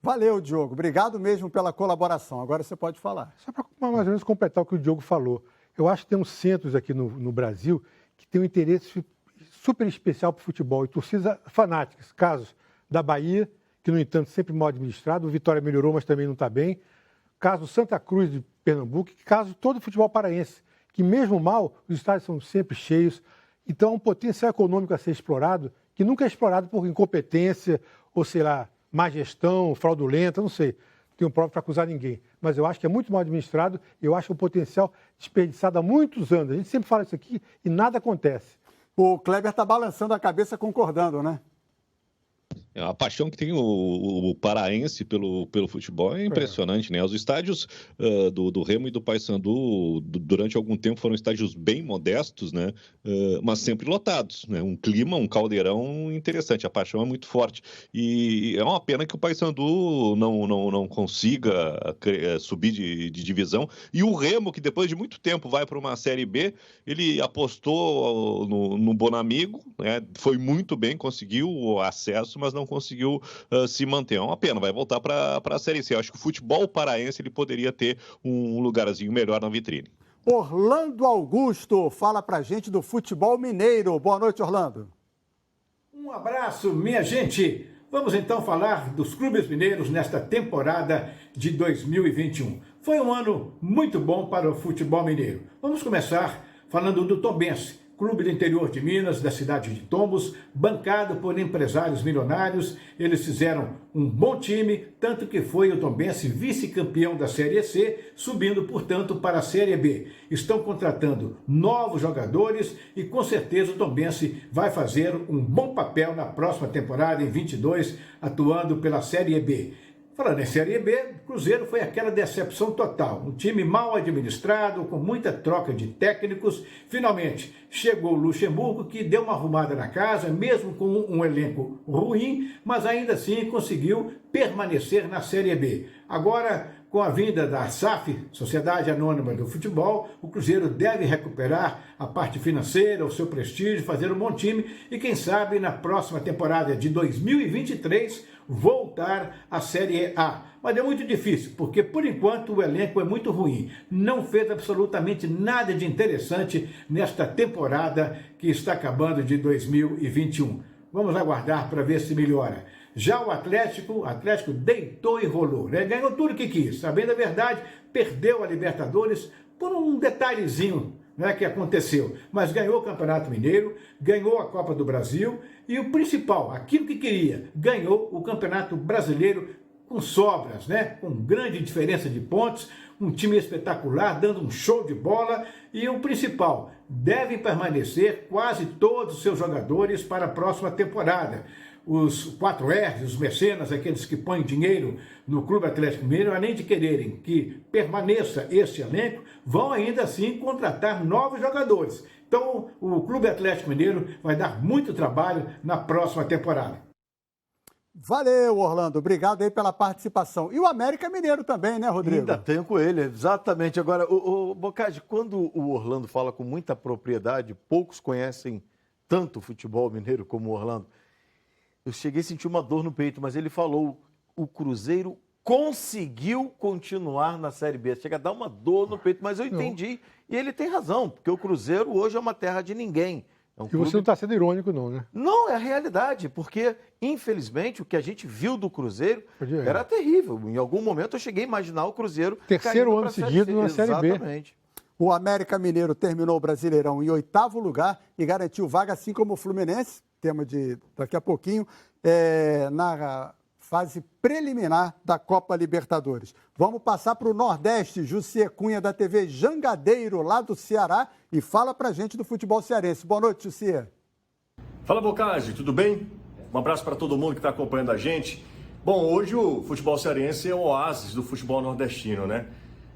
Valeu, Diogo. Obrigado mesmo pela colaboração. Agora você pode falar. Só para mais ou menos completar o que o Diogo falou. Eu acho que tem uns centros aqui no Brasil que têm um interesse super especial para o futebol e torcidas fanáticas. Casos da Bahia, que, no entanto, sempre mal administrado. O Vitória melhorou, mas também não está bem. Caso Santa Cruz de Pernambuco. Caso todo o futebol paraense, que mesmo mal, os estádios são sempre cheios. Então, é um potencial econômico a ser explorado, que nunca é explorado por incompetência ou, sei lá, má gestão, fraudulenta, não sei. Não tenho prova para acusar ninguém. Mas eu acho que é muito mal administrado e eu acho um potencial desperdiçado há muitos anos. A gente sempre fala isso aqui e nada acontece. O Kleber está balançando a cabeça concordando, né? A paixão que tem o paraense pelo futebol é impressionante, né? Os estádios do Remo e do Paysandu, durante algum tempo, foram estádios bem modestos, né? Mas sempre lotados, né? Um clima, um caldeirão interessante. A paixão é muito forte. E é uma pena que o Paysandu não consiga subir de divisão. E o Remo, que depois de muito tempo vai para uma Série B, ele apostou no Bonamigo, né? Foi muito bem, conseguiu o acesso, mas não conseguiu se manter. É uma pena, vai voltar para a Série C. Eu acho que o futebol paraense ele poderia ter um lugarzinho melhor na vitrine. Orlando Augusto fala pra gente do futebol mineiro. Boa noite, Orlando. Um abraço, minha gente. Vamos então falar dos clubes mineiros nesta temporada de 2021. Foi um ano muito bom para o futebol mineiro. Vamos começar falando do Tombense, clube do interior de Minas, da cidade de Tombos, bancado por empresários milionários. Eles fizeram um bom time, tanto que foi o Tombense vice-campeão da Série C, subindo, portanto, para a Série B. Estão contratando novos jogadores e, com certeza, o Tombense vai fazer um bom papel na próxima temporada, em 22, atuando pela Série B. Falando em Série B, o Cruzeiro foi aquela decepção total. Um time mal administrado, com muita troca de técnicos. Finalmente, chegou o Luxemburgo, que deu uma arrumada na casa, mesmo com um elenco ruim, mas ainda assim conseguiu permanecer na Série B. Agora, com a vinda da SAF, Sociedade Anônima do Futebol, o Cruzeiro deve recuperar a parte financeira, o seu prestígio, fazer um bom time e, quem sabe, na próxima temporada de 2023, voltar à Série A. Mas é muito difícil, porque por enquanto o elenco é muito ruim. Não fez absolutamente nada de interessante nesta temporada que está acabando de 2021. Vamos aguardar para ver se melhora. Já o Atlético deitou e rolou, né? Ganhou tudo que quis. Sabendo a verdade, perdeu a Libertadores por um detalhezinho, né, que aconteceu. Mas ganhou o Campeonato Mineiro, ganhou a Copa do Brasil e o principal, aquilo que queria, ganhou o Campeonato Brasileiro com sobras, né? Com grande diferença de pontos, um time espetacular, dando um show de bola e o principal, devem permanecer quase todos os seus jogadores para a próxima temporada. Os 4 R's, os mecenas, aqueles que põem dinheiro no Clube Atlético Mineiro, além de quererem que permaneça esse elenco, vão ainda assim contratar novos jogadores. Então, o Clube Atlético Mineiro vai dar muito trabalho na próxima temporada. Valeu, Orlando. Obrigado aí pela participação. E o América Mineiro também, né, Rodrigo? Ainda tenho com ele, exatamente. Agora, o Boccagi, quando o Orlando fala com muita propriedade, poucos conhecem tanto o futebol mineiro como o Orlando. Eu cheguei a sentir uma dor no peito, mas ele falou, o Cruzeiro conseguiu continuar na Série B. Chega a dar uma dor no peito, mas eu entendi. E ele tem razão, porque o Cruzeiro hoje é uma terra de ninguém. E você não está sendo irônico, não, né? Não, é a realidade, porque, infelizmente, o que a gente viu do Cruzeiro era terrível. Em algum momento eu cheguei a imaginar o Cruzeiro terceiro ano seguido na Série B. Exatamente. O América Mineiro terminou o Brasileirão em 8º lugar e garantiu vaga, assim como o Fluminense, tema de daqui a pouquinho, na fase preliminar da Copa Libertadores. Vamos passar para o Nordeste. Jussier Cunha, da TV Jangadeiro, lá do Ceará, e fala para a gente do futebol cearense. Boa noite, Jussier. Fala, Boccagi, tudo bem? Um abraço para todo mundo que está acompanhando a gente. Bom, hoje o futebol cearense é o oásis do futebol nordestino, né?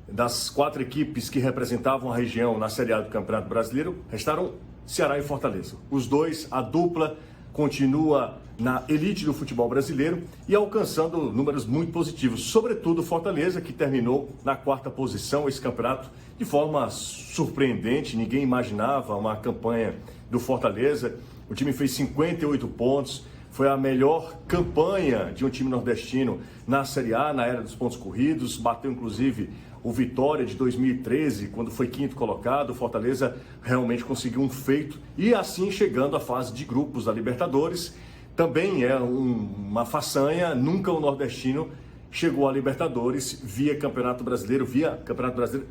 Das 4 equipes que representavam a região na Série A do Campeonato Brasileiro, restaram Ceará e Fortaleza. Os dois, a dupla, continua na elite do futebol brasileiro e alcançando números muito positivos. Sobretudo Fortaleza, que terminou na 4ª posição esse campeonato de forma surpreendente. Ninguém imaginava uma campanha do Fortaleza. O time fez 58 pontos. Foi a melhor campanha de um time nordestino na Série A, na era dos pontos corridos. Bateu, inclusive, o Vitória de 2013, quando foi 5º colocado. O Fortaleza realmente conseguiu um feito e assim chegando à fase de grupos da Libertadores. Também é uma façanha, nunca o nordestino chegou à Libertadores via Campeonato Brasileiro,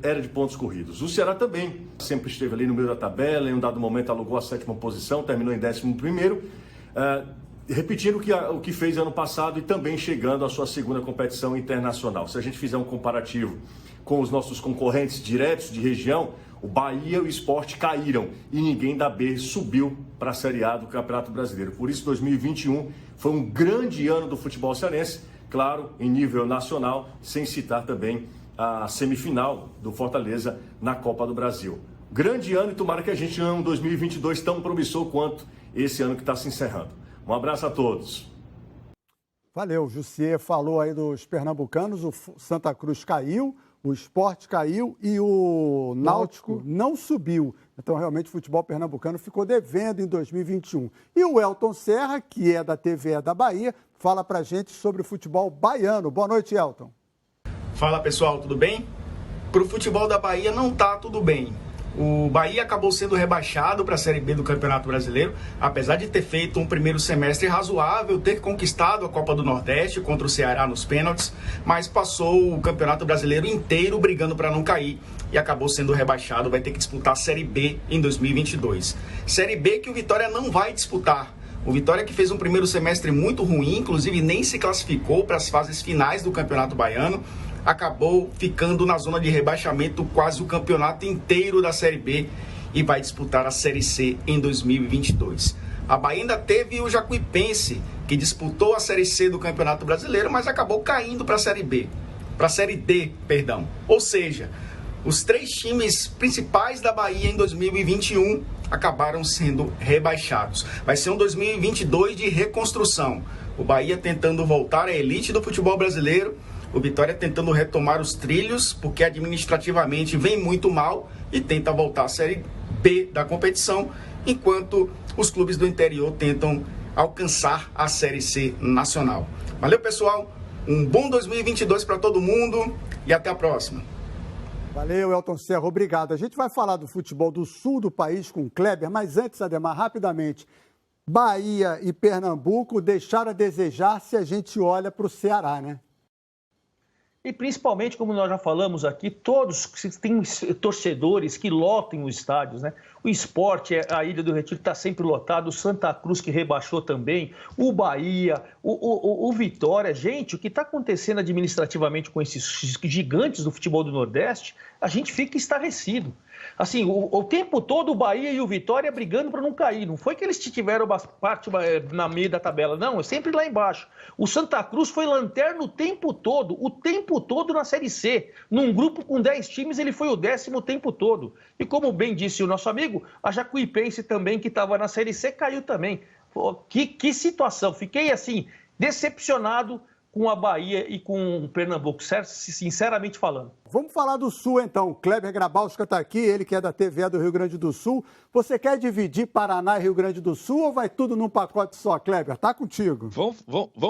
era de pontos corridos. O Ceará também sempre esteve ali no meio da tabela, em um dado momento alugou a 7ª posição, terminou em 11º, repetindo o que fez ano passado e também chegando à sua 2ª competição internacional. Se a gente fizer um comparativo com os nossos concorrentes diretos de região, o Bahia e o Sport caíram e ninguém da B subiu para a Série A do Campeonato Brasileiro. Por isso, 2021 foi um grande ano do futebol cearense, claro, em nível nacional, sem citar também a semifinal do Fortaleza na Copa do Brasil. Grande ano e tomara que a gente tenha um 2022 tão promissor quanto esse ano que está se encerrando. Um abraço a todos. Valeu, o Jussier falou aí dos pernambucanos, o Santa Cruz caiu, o Sport caiu e o Náutico não subiu. Então, realmente, o futebol pernambucano ficou devendo em 2021. E o Elton Serra, que é da TVE da Bahia, fala pra gente sobre o futebol baiano. Boa noite, Elton. Fala, pessoal, tudo bem? Pro futebol da Bahia não tá tudo bem. O Bahia acabou sendo rebaixado para a Série B do Campeonato Brasileiro, apesar de ter feito um primeiro semestre razoável, ter conquistado a Copa do Nordeste contra o Ceará nos pênaltis, mas passou o Campeonato Brasileiro inteiro brigando para não cair e acabou sendo rebaixado, vai ter que disputar a Série B em 2022. Série B que o Vitória não vai disputar. O Vitória, que fez um primeiro semestre muito ruim, inclusive nem se classificou para as fases finais do Campeonato Baiano, acabou ficando na zona de rebaixamento quase o campeonato inteiro da Série B e vai disputar a Série C em 2022. A Bahia ainda teve o Jacuipense, que disputou a Série C do Campeonato Brasileiro, mas acabou caindo para a Série B, para a Série D, perdão. Ou seja, os 3 times principais da Bahia em 2021 acabaram sendo rebaixados. Vai ser um 2022 de reconstrução. O Bahia tentando voltar à elite do futebol brasileiro, o Vitória tentando retomar os trilhos, porque administrativamente vem muito mal e tenta voltar à Série B da competição, enquanto os clubes do interior tentam alcançar a Série C nacional. Valeu, pessoal, um bom 2022 para todo mundo e até a próxima. Valeu, Elton Serra, obrigado. A gente vai falar do futebol do sul do país com o Kleber, mas antes, Ademar, rapidamente, Bahia e Pernambuco deixaram a desejar se a gente olha para o Ceará, né? e principalmente, como nós já falamos aqui, todos têm torcedores que lotem os estádios, né? O Sport, a Ilha do Retiro está sempre lotado, o Santa Cruz que rebaixou também, o Bahia, o Vitória. Gente, o que está acontecendo administrativamente com esses gigantes do futebol do Nordeste, a gente fica estarrecido. Assim, o tempo todo o Bahia e o Vitória brigando para não cair. Não foi que eles tiveram parte na meio da tabela, não, é sempre lá embaixo. O Santa Cruz foi lanterna o tempo todo na Série C. Num grupo com 10 times, ele foi o 10º o tempo todo. E como bem disse o nosso amigo, a Jacuipense também, que estava na Série C, caiu também. Pô, que situação. Fiquei, assim, decepcionado com a Bahia e com o Pernambuco, sinceramente falando. Vamos falar do Sul, então. Kleber Grabowska está aqui, ele que é da TVE do Rio Grande do Sul. Você quer dividir Paraná e Rio Grande do Sul ou vai tudo num pacote só, Kleber? Tá contigo. Vamos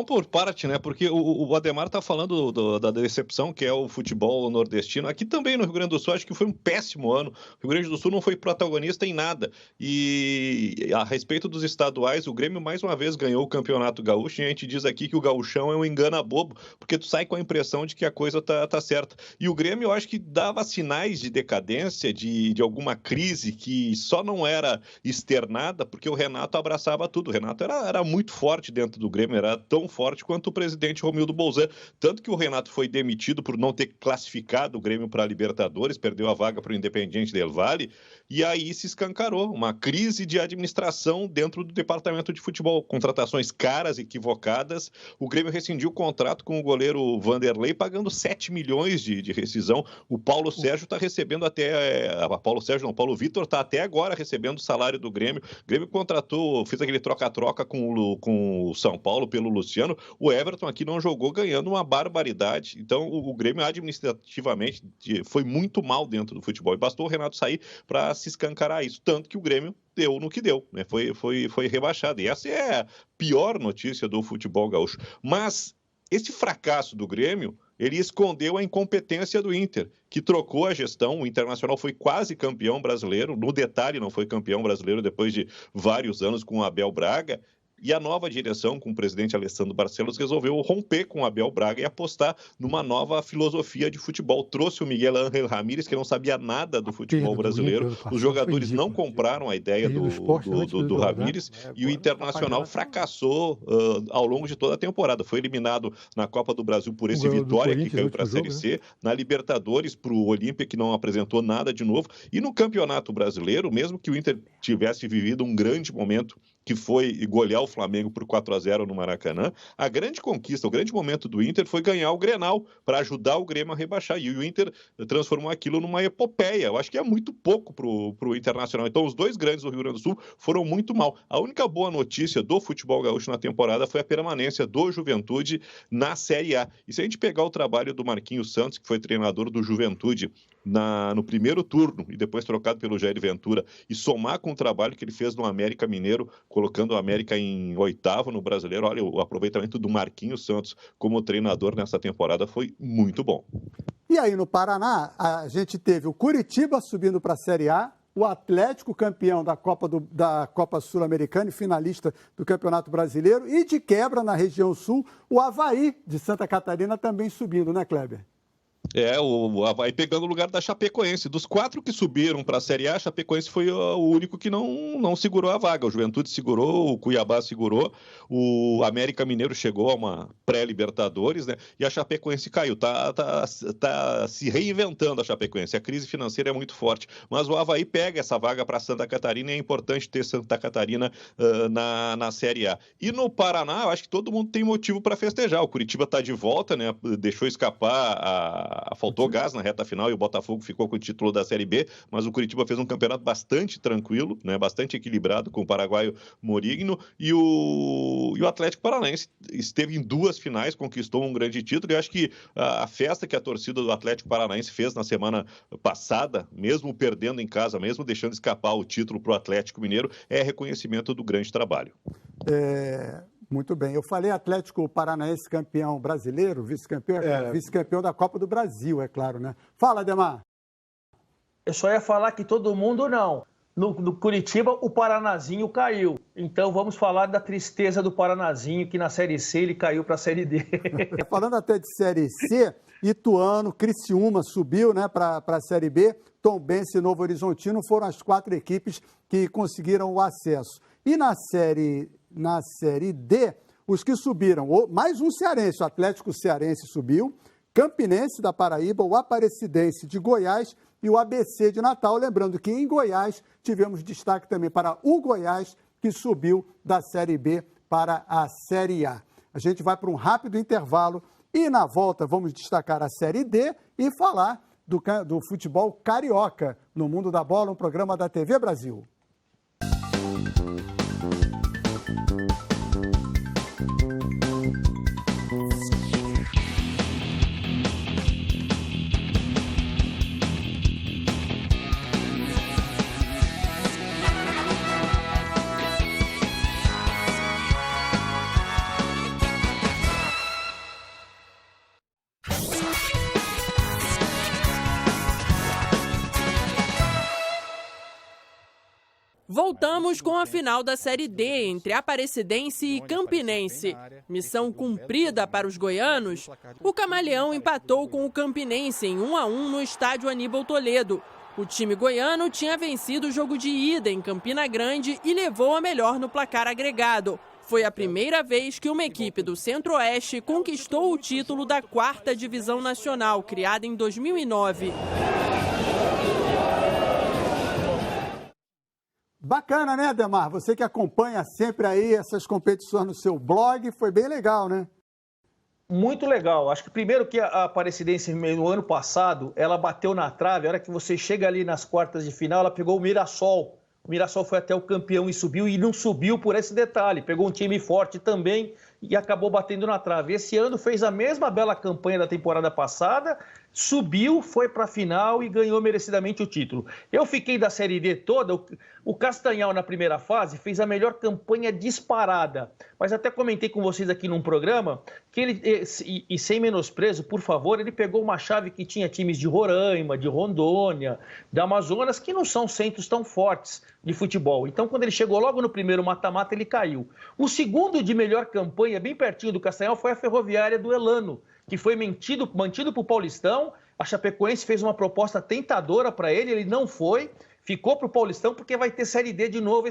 por parte, né? Porque o Ademar está falando da decepção que é o futebol nordestino. Aqui também no Rio Grande do Sul, acho que foi um péssimo ano. O Rio Grande do Sul não foi protagonista em nada. E a respeito dos estaduais, o Grêmio mais uma vez ganhou o Campeonato Gaúcho e a gente diz aqui que o gauchão é um engana-bobo, porque tu sai com a impressão de que a coisa tá certa. E o Grêmio, eu acho que dava sinais de decadência, de alguma crise que só não era externada, porque o Renato abraçava tudo. O Renato era muito forte dentro do Grêmio, era tão forte quanto o presidente Romildo Bolzan. Tanto que o Renato foi demitido por não ter classificado o Grêmio para a Libertadores, perdeu a vaga para o Independiente del Valle, e aí se escancarou uma crise de administração dentro do departamento de futebol. Contratações caras, equivocadas. O Grêmio rescindiu o contrato com o goleiro Vanderlei, pagando 7 milhões de rescisão. O Paulo Sérgio está recebendo Paulo Vitor está até agora recebendo o salário do Grêmio. O Grêmio fez aquele troca-troca com o São Paulo pelo Luciano. O Everton aqui não jogou ganhando uma barbaridade. Então o Grêmio administrativamente foi muito mal dentro do futebol. E bastou o Renato sair para se escancarar isso. Tanto que o Grêmio deu no que deu, né? Foi rebaixado. E essa é a pior notícia do futebol gaúcho. Mas esse fracasso do Grêmio, ele escondeu a incompetência do Inter, que trocou a gestão. O Internacional foi quase campeão brasileiro, no detalhe não foi campeão brasileiro depois de vários anos com o Abel Braga, e a nova direção, com o presidente Alessandro Barcelos, resolveu romper com o Abel Braga e apostar numa nova filosofia de futebol. Trouxe o Miguel Ángel Ramírez, que não sabia nada do futebol brasileiro. Os jogadores não compraram a ideia do Ramírez, e o Internacional fracassou ao longo de toda a temporada. Foi eliminado na Copa do Brasil por esse Vitória, que caiu para a Série C, na Libertadores para o Olímpia, que não apresentou nada de novo, e no Campeonato Brasileiro, mesmo que o Inter tivesse vivido um grande momento, que foi golear o Flamengo por 4-0 no Maracanã, a grande conquista, o grande momento do Inter foi ganhar o Grenal, para ajudar o Grêmio a rebaixar, e o Inter transformou aquilo numa epopeia. Eu acho que é muito pouco para o Internacional. Então, os dois grandes do Rio Grande do Sul foram muito mal. A única boa notícia do futebol gaúcho na temporada foi a permanência do Juventude na Série A. E se a gente pegar o trabalho do Marquinhos Santos, que foi treinador do Juventude no primeiro turno, e depois trocado pelo Jair Ventura, e somar com o trabalho que ele fez no América Mineiro, colocando o América em 8º no Brasileiro, olha, o aproveitamento do Marquinhos Santos como treinador nessa temporada foi muito bom. E aí no Paraná, a gente teve o Curitiba subindo para a Série A, o Atlético campeão da Copa Sul-Americana e finalista do Campeonato Brasileiro, e de quebra na região sul, o Avaí de Santa Catarina também subindo, né, Kleber? O Avaí pegando o lugar da Chapecoense. Dos 4 que subiram para a Série A, a Chapecoense foi o único que não segurou a vaga. O Juventude segurou, o Cuiabá segurou, o América Mineiro chegou a uma pré-Libertadores, né? E a Chapecoense caiu. Tá se reinventando a Chapecoense. A crise financeira é muito forte. Mas o Avaí pega essa vaga para Santa Catarina e é importante ter Santa Catarina na Série A. E no Paraná, eu acho que todo mundo tem motivo para festejar. O Curitiba está de volta, né? Deixou escapar faltou gás na reta final e o Botafogo ficou com o título da Série B, mas o Curitiba fez um campeonato bastante tranquilo, né, bastante equilibrado com o paraguaio Morigno, e o Atlético Paranaense esteve em 2 finais, conquistou um grande título, e acho que a festa que a torcida do Atlético Paranaense fez na semana passada, mesmo perdendo em casa, mesmo deixando escapar o título para o Atlético Mineiro, é reconhecimento do grande trabalho. Muito bem. Eu falei Atlético Paranaense campeão brasileiro, vice-campeão da Copa do Brasil, é claro, né? Fala, Ademar. Eu só ia falar que todo mundo não. No Curitiba, o Paranazinho caiu. Então, vamos falar da tristeza do Paranazinho, que na Série C ele caiu para a Série D. Falando até de Série C, Ituano, Criciúma subiu, né, para a Série B, Tombense e Novo Horizontino foram as 4 equipes que conseguiram o acesso. E na Série D, os que subiram, mais um cearense, o Atlético Cearense subiu, Campinense da Paraíba, o Aparecidense de Goiás e o ABC de Natal. Lembrando que em Goiás tivemos destaque também para o Goiás, que subiu da Série B para a Série A. A gente vai para um rápido intervalo e na volta vamos destacar a Série D e falar do futebol carioca no Mundo da Bola, um programa da TV Brasil. Voltamos com a final da Série D entre Aparecidense e Campinense. Missão cumprida para os goianos. O Camaleão empatou com o Campinense em 1-1 no estádio Aníbal Toledo. O time goiano tinha vencido o jogo de ida em Campina Grande e levou a melhor no placar agregado. Foi a primeira vez que uma equipe do Centro-Oeste conquistou o título da 4ª Divisão Nacional, criada em 2009. Bacana, né, Ademar? Você que acompanha sempre aí essas competições no seu blog, foi bem legal, né? Muito legal. Acho que primeiro que a Aparecidense no ano passado, ela bateu na trave. A hora que você chega ali nas quartas de final, ela pegou o Mirassol. O Mirassol foi até o campeão e subiu, e não subiu por esse detalhe. Pegou um time forte também e acabou batendo na trave. Esse ano fez a mesma bela campanha da temporada passada, subiu, foi para a final e ganhou merecidamente o título. Eu fiquei da Série D toda, o Castanhal na primeira fase fez a melhor campanha disparada, mas até comentei com vocês aqui num programa que ele, e sem menosprezo, por favor, ele pegou uma chave que tinha times de Roraima, de Rondônia, da Amazonas, que não são centros tão fortes de futebol. Então, quando ele chegou logo no primeiro mata-mata, ele caiu. O segundo de melhor campanha, bem pertinho do Castanhal, foi a Ferroviária do Elano, que foi mantido para o Paulistão. A Chapecoense fez uma proposta tentadora para ele não foi, ficou para o Paulistão porque vai ter Série D de novo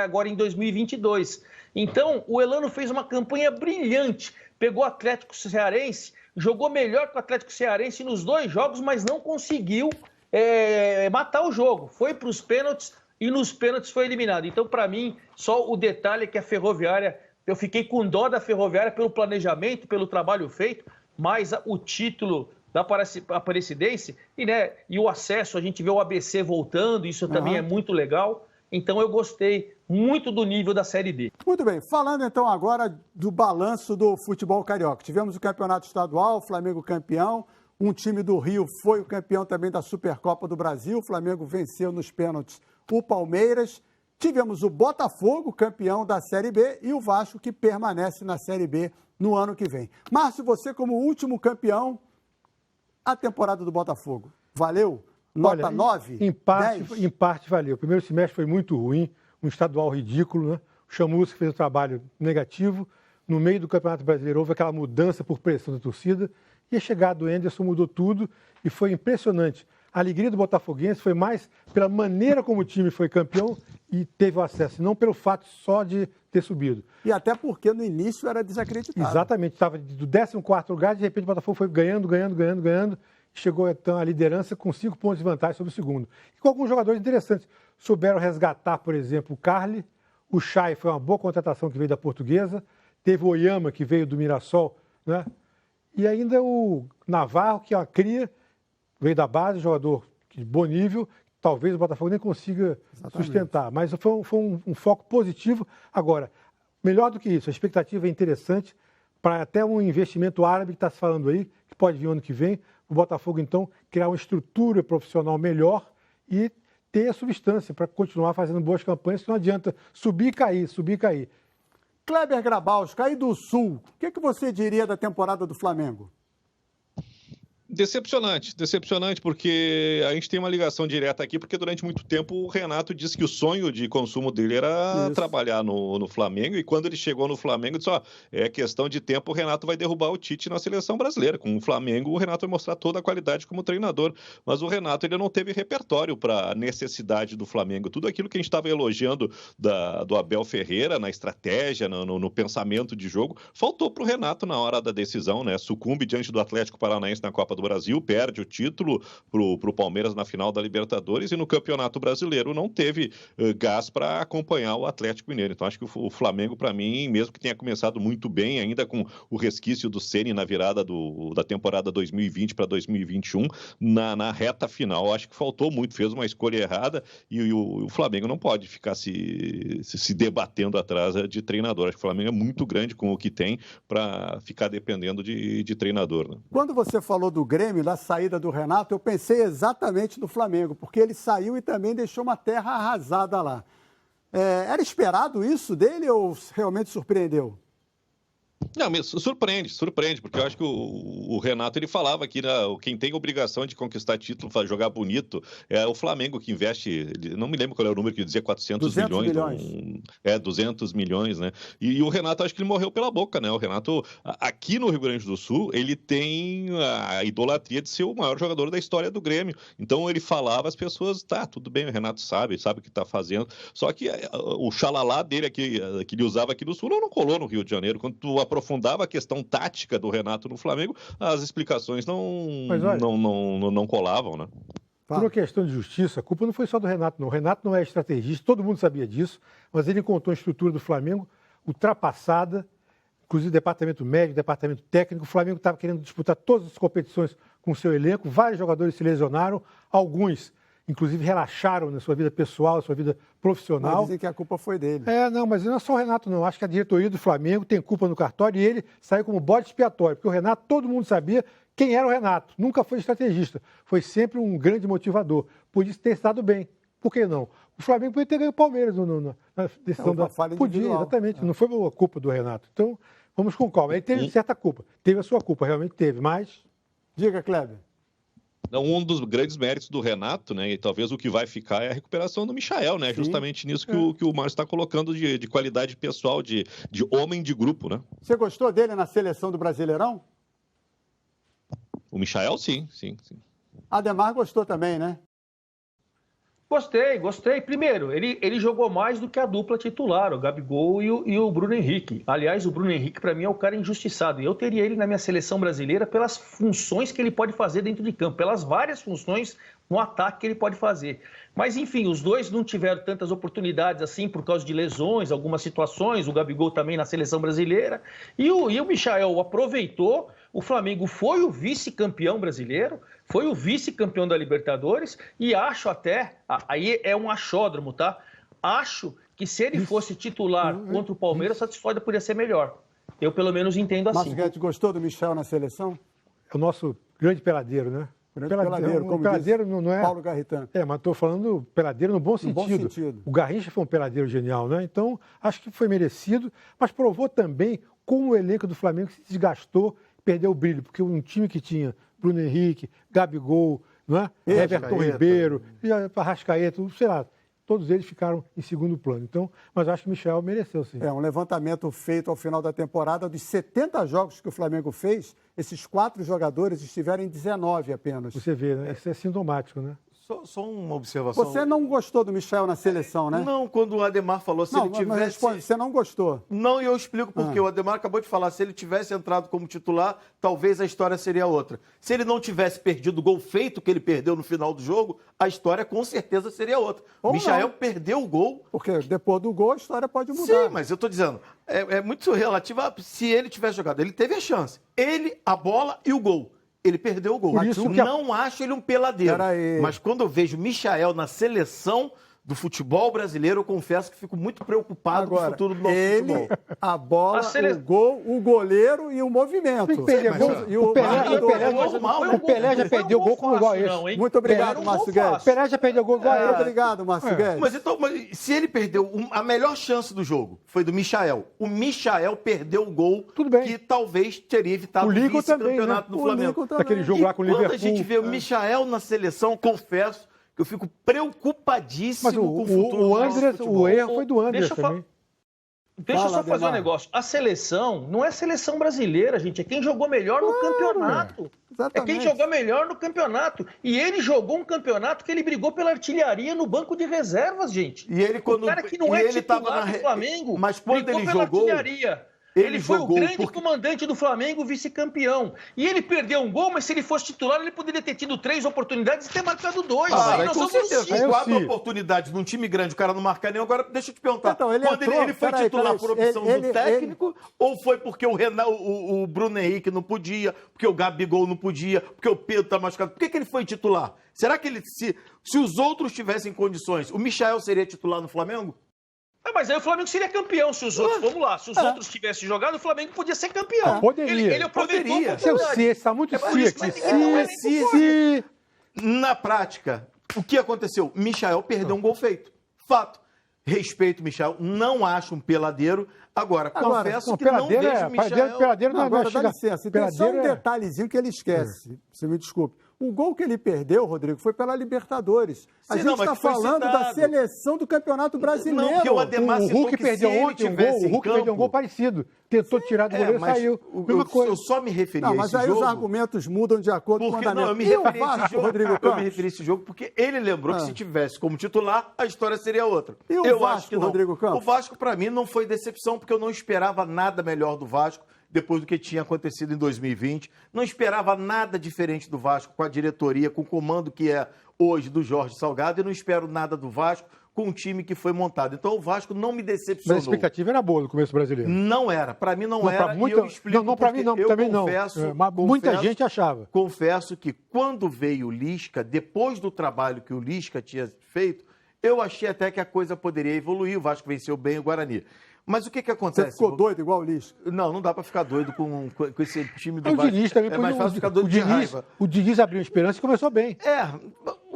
agora em 2022. Então, o Elano fez uma campanha brilhante, pegou o Atlético Cearense, jogou melhor que o Atlético Cearense nos 2 jogos, mas não conseguiu matar o jogo. Foi para os pênaltis e nos pênaltis foi eliminado. Então, para mim, só o detalhe é que a Ferroviária, eu fiquei com dó da Ferroviária pelo planejamento, pelo trabalho feito, mas o título da Aparecidense e o acesso, a gente vê o ABC voltando, isso também é muito legal. Então eu gostei muito do nível da Série D. Muito bem, falando então agora do balanço do futebol carioca. Tivemos o campeonato estadual, o Flamengo campeão, um time do Rio foi o campeão também da Supercopa do Brasil, o Flamengo venceu nos pênaltis o Palmeiras. Tivemos o Botafogo, campeão da Série B, e o Vasco, que permanece na Série B no ano que vem. Márcio, você como último campeão, a temporada do Botafogo, valeu? Nota 9? Em parte valeu. O primeiro semestre foi muito ruim, um estadual ridículo, né? O Chamusca fez um trabalho negativo. No meio do Campeonato Brasileiro houve aquela mudança por pressão da torcida e a chegada do Anderson mudou tudo e foi impressionante. A alegria do botafoguense foi mais pela maneira como o time foi campeão e teve o acesso, não pelo fato só de ter subido. E até porque no início era desacreditado. Exatamente, estava do 14º lugar, de repente o Botafogo foi ganhando, chegou então à liderança com 5 pontos de vantagem sobre o segundo. E com alguns jogadores interessantes. Souberam resgatar, por exemplo, o Carli, o Chay foi uma boa contratação que veio da Portuguesa, teve o Oyama, que veio do Mirassol, né? E ainda o Navarro, que é uma cria, veio da base, jogador de bom nível, talvez o Botafogo nem consiga sustentar, mas foi um foco positivo. Agora, melhor do que isso, a expectativa é interessante para até um investimento árabe que está se falando aí, que pode vir ano que vem, o Botafogo, então, criar uma estrutura profissional melhor e ter a substância para continuar fazendo boas campanhas, que não adianta subir e cair. Kleber Grabauskas, aí do Sul, o que você diria da temporada do Flamengo? Decepcionante, porque a gente tem uma ligação direta aqui, porque durante muito tempo o Renato disse que o sonho de consumo dele era trabalhar no Flamengo, e quando ele chegou no Flamengo, disse, é questão de tempo, o Renato vai derrubar o Tite na seleção brasileira. Com o Flamengo, o Renato vai mostrar toda a qualidade como treinador, mas o Renato ele não teve repertório para a necessidade do Flamengo. Tudo aquilo que a gente estava elogiando do Abel Ferreira, na estratégia, no pensamento de jogo, faltou para o Renato na hora da decisão, né? Sucumbe diante do Atlético Paranaense na Copa do Brasil, perde o título pro Palmeiras na final da Libertadores, e no Campeonato Brasileiro não teve gás para acompanhar o Atlético Mineiro. Então acho que o Flamengo, para mim, mesmo que tenha começado muito bem, ainda com o resquício do Ceni na virada da temporada 2020 para 2021, na reta final, acho que faltou muito, fez uma escolha errada, e o Flamengo não pode ficar se debatendo atrás de treinador. Acho que o Flamengo é muito grande com o que tem para ficar dependendo de treinador, né? Quando você falou do Grêmio, da saída do Renato, eu pensei exatamente no Flamengo, porque ele saiu e também deixou uma terra arrasada lá. Era esperado isso dele ou realmente surpreendeu? Não, mas surpreende, porque eu acho que o Renato, ele falava que quem tem obrigação de conquistar título, jogar bonito, é o Flamengo, que investe, não me lembro qual é o número que dizia, 400 milhões. 200 milhões, né? E o Renato, acho que ele morreu pela boca, né? O Renato, aqui no Rio Grande do Sul, ele tem a idolatria de ser o maior jogador da história do Grêmio. Então ele falava, as pessoas, tudo bem, o Renato sabe o que está fazendo. Só que o xalalá dele que ele usava aqui no Sul não colou no Rio de Janeiro. Quando tu aprofundava a questão tática do Renato no Flamengo, as explicações não colavam, né? Por uma questão de justiça, a culpa não foi só do Renato, não. O Renato não é estrategista, todo mundo sabia disso, mas ele encontrou a estrutura do Flamengo ultrapassada, inclusive departamento médico, departamento técnico. O Flamengo estava querendo disputar todas as competições com o seu elenco, vários jogadores se lesionaram, alguns inclusive relaxaram na sua vida pessoal, na sua vida profissional. Mas dizem que a culpa foi dele. Não, mas não é só o Renato, não. Acho que a diretoria do Flamengo tem culpa no cartório e ele saiu como bode expiatório, porque o Renato, todo mundo sabia quem era o Renato. Nunca foi estrategista. Foi sempre um grande motivador. Podia ter estado bem. Por que não? O Flamengo podia ter ganho o Palmeiras na decisão da falha individual. Podia, exatamente. Não foi a culpa do Renato. Então, vamos com calma. Ele teve certa culpa. Teve a sua culpa, realmente teve, mas... Diga, Kleber. Um dos grandes méritos do Renato, né, e talvez o que vai ficar, é a recuperação do Michael, né? Sim. Justamente nisso que o Márcio está colocando de qualidade pessoal, de homem de grupo, né? Você gostou dele na seleção do Brasileirão? O Michael, sim. Ademar gostou também, né? Gostei. Primeiro, ele jogou mais do que a dupla titular, o Gabigol e o Bruno Henrique. Aliás, o Bruno Henrique, para mim, é o cara injustiçado. E eu teria ele na minha seleção brasileira pelas funções que ele pode fazer dentro de campo, pelas várias funções no ataque que ele pode fazer. Mas, enfim, os dois não tiveram tantas oportunidades assim por causa de lesões, algumas situações. O Gabigol também na seleção brasileira. E o Michael aproveitou. O Flamengo foi o vice-campeão brasileiro, foi o vice-campeão da Libertadores e acho até, aí é um achódromo, tá? Acho que se ele fosse titular contra o Palmeiras, a história poderia ser melhor. Eu, pelo menos, entendo assim. Márcio Guedes, gostou do Michel na seleção? É o nosso grande peladeiro, né? Peladeiro, como peladeiro não é... Paulo Garritano. Mas estou falando peladeiro no bom sentido. O Garrincha foi um peladeiro genial, né? Então, acho que foi merecido, mas provou também como o elenco do Flamengo se desgastou, perdeu o brilho, porque um time que tinha Bruno Henrique, Gabigol, não é? Everton Ribeiro, Arrascaeta, sei lá, todos eles ficaram em segundo plano. Então, mas acho que o Michel mereceu, sim. Um levantamento feito ao final da temporada, dos 70 jogos que o Flamengo fez, esses 4 jogadores estiveram em 19 apenas. Você vê, né? Isso é sintomático, né? Só uma observação. Você não gostou do Michel na seleção, né? Não, quando o Ademar falou, se ele tivesse... Você não gostou? Não, e eu explico por quê. O Ademar acabou de falar, se ele tivesse entrado como titular, talvez a história seria outra. Se ele não tivesse perdido o gol feito que ele perdeu no final do jogo, a história com certeza seria outra. O Michael perdeu o gol. Porque depois do gol a história pode mudar. Sim, mas eu estou dizendo, é muito relativo a se ele tivesse jogado. Ele teve a chance. Ele, a bola e o gol. Ele perdeu o gol. Não acho ele um peladeiro. Mas quando eu vejo Michael na seleção, do futebol brasileiro, eu confesso que fico muito preocupado com o futuro do nosso futebol. A bola, o gol, o goleiro e o movimento. O Pelé já perdeu gol como igual a esse. Muito obrigado, Márcio Guedes. O Pelé já perdeu gol igual a esse. Obrigado, Márcio Guedes. Mas se ele perdeu, a melhor chance do jogo foi do Michael. O Michael perdeu o gol que talvez teria evitado o vice-campeonato do Flamengo. Daquele jogo lá com o Liverpool. Quando a gente vê o Michael na seleção, confesso que eu fico preocupadíssimo com o futuro do nosso futebol. O erro foi do Andrés também. Deixa eu só fazer um negócio. A seleção não é seleção brasileira, gente. É quem jogou melhor no campeonato. É quem jogou melhor no campeonato. E ele jogou um campeonato que ele brigou pela artilharia no banco de reservas, gente. E ele, quando, o cara que não é titular do Flamengo, mas quando ele pela jogou, artilharia. Ele foi o grande comandante do Flamengo, vice-campeão. E ele perdeu um gol, mas se ele fosse titular, ele poderia ter tido 3 oportunidades e ter marcado 2. Com certeza. 4 oportunidades num time grande, o cara não marca nenhum. Agora, deixa eu te perguntar. Então, ele foi titular por opção do técnico ou foi porque o Bruno Henrique não podia, porque o Gabigol não podia, porque o Pedro tá machucado? Por que ele foi titular? Será que ele, se os outros tivessem condições, o Michael seria titular no Flamengo? Mas aí o Flamengo seria campeão se os outros, vamos lá, se os outros tivessem jogado, o Flamengo podia ser campeão. Poderia. Ele aproveitou a Seu C, está muito Na prática, o que aconteceu? Michael perdeu um gol feito. Fato. Respeito o Michael, não acho um peladeiro. Agora, confesso que não vejo o Michael... Peladeiro não, agora, dá licença, tem só um detalhezinho que ele esquece, você me desculpe. O gol que ele perdeu, Rodrigo, foi pela Libertadores. A gente está falando da seleção do Campeonato Brasileiro. Não, o Hulk perdeu ontem um gol, o Hulk perdeu um gol parecido. Tentou tirar do goleiro e saiu. Mesma coisa. Eu só me referi a esse jogo... Mas aí os argumentos mudam de acordo com o andamento. Eu me referi a esse jogo porque ele lembrou que se tivesse como titular, a história seria outra. E o Vasco, acho que não. Rodrigo Campos? O Vasco, para mim, não foi decepção, porque eu não esperava nada melhor do Vasco depois do que tinha acontecido em 2020. Não esperava nada diferente do Vasco com a diretoria, com o comando que é hoje do Jorge Salgado, e não espero nada do Vasco com o time que foi montado. Então o Vasco não me decepcionou. Mas a expectativa era boa no começo brasileiro. Não era. Para mim não era. E eu explico não, para mim não. Também não. Mas muita gente achava. Confesso que quando veio o Lisca, depois do trabalho que o Lisca tinha feito, eu achei até que a coisa poderia evoluir. O Vasco venceu bem o Guarani. Mas o que acontece? Você ficou doido igual o Lisca? Não dá para ficar doido com esse time do Vasco. O Diniz também mais fácil ficar doido de raiva. O Diniz abriu esperança e começou bem.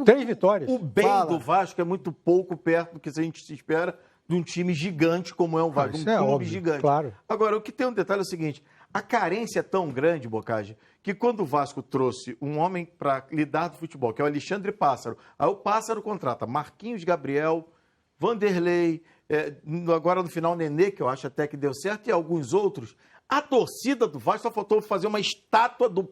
3 vitórias. O bem do Vasco é muito pouco perto do que a gente se espera de um time gigante como é o Vasco. Um clube gigante. Claro. Agora, o que tem um detalhe é o seguinte: a carência é tão grande, Bocage, que quando o Vasco trouxe um homem para lidar do futebol, que é o Alexandre Pássaro, aí o Pássaro contrata Marquinhos Gabriel, Vanderlei, agora no final Nenê, que eu acho até que deu certo, e alguns outros. A torcida do Vasco só faltou fazer uma estátua do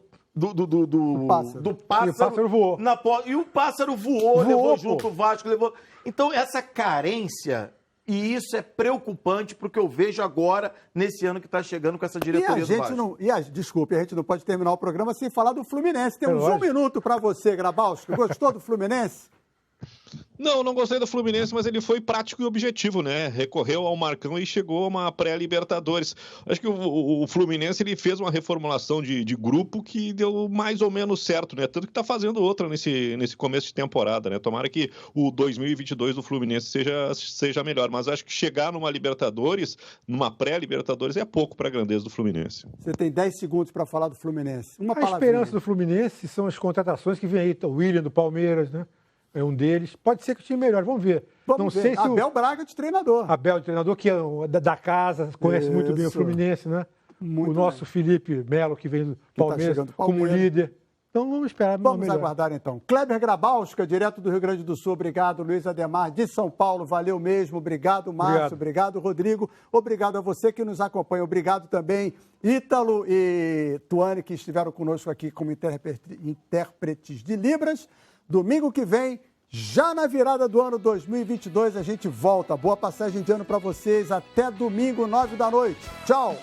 pássaro. E o pássaro voou. E o pássaro voou, levou junto o Vasco, levou. Então, essa carência, e isso é preocupante porque eu vejo agora, nesse ano que está chegando com essa diretoria do Vasco. Desculpe, a gente não pode terminar o programa sem falar do Fluminense. Temos 1 minuto para você, Grabowski. Gostou do Fluminense? Não gostei do Fluminense, mas ele foi prático e objetivo, né? Recorreu ao Marcão e chegou a uma pré-Libertadores. Acho que o Fluminense ele fez uma reformulação de grupo que deu mais ou menos certo, né? Tanto que tá fazendo outra nesse começo de temporada, né? Tomara que o 2022 do Fluminense seja melhor, mas acho que chegar numa Libertadores, numa pré-Libertadores, é pouco para a grandeza do Fluminense. Você tem 10 segundos para falar do Fluminense. A esperança do Fluminense são as contratações que vem aí. O William do Palmeiras, né? É um deles. Pode ser que o time melhore. Vamos ver. Vamos ver. Sei se Abel Braga de treinador. Abel de treinador, que é da casa, conhece muito bem o Fluminense, né? O nosso Felipe Melo, que vem do Palmeiras, como líder. Então vamos esperar. Vamos aguardar então. Kleber Grabowska, direto do Rio Grande do Sul. Obrigado, Luiz Ademar, de São Paulo. Valeu mesmo. Obrigado, Márcio. Obrigado, Rodrigo. Obrigado a você que nos acompanha. Obrigado também, Ítalo e Tuane, que estiveram conosco aqui como intérpretes de Libras. Domingo que vem, já na virada do ano 2022, a gente volta. Boa passagem de ano para vocês. Até domingo, 9 da noite. Tchau!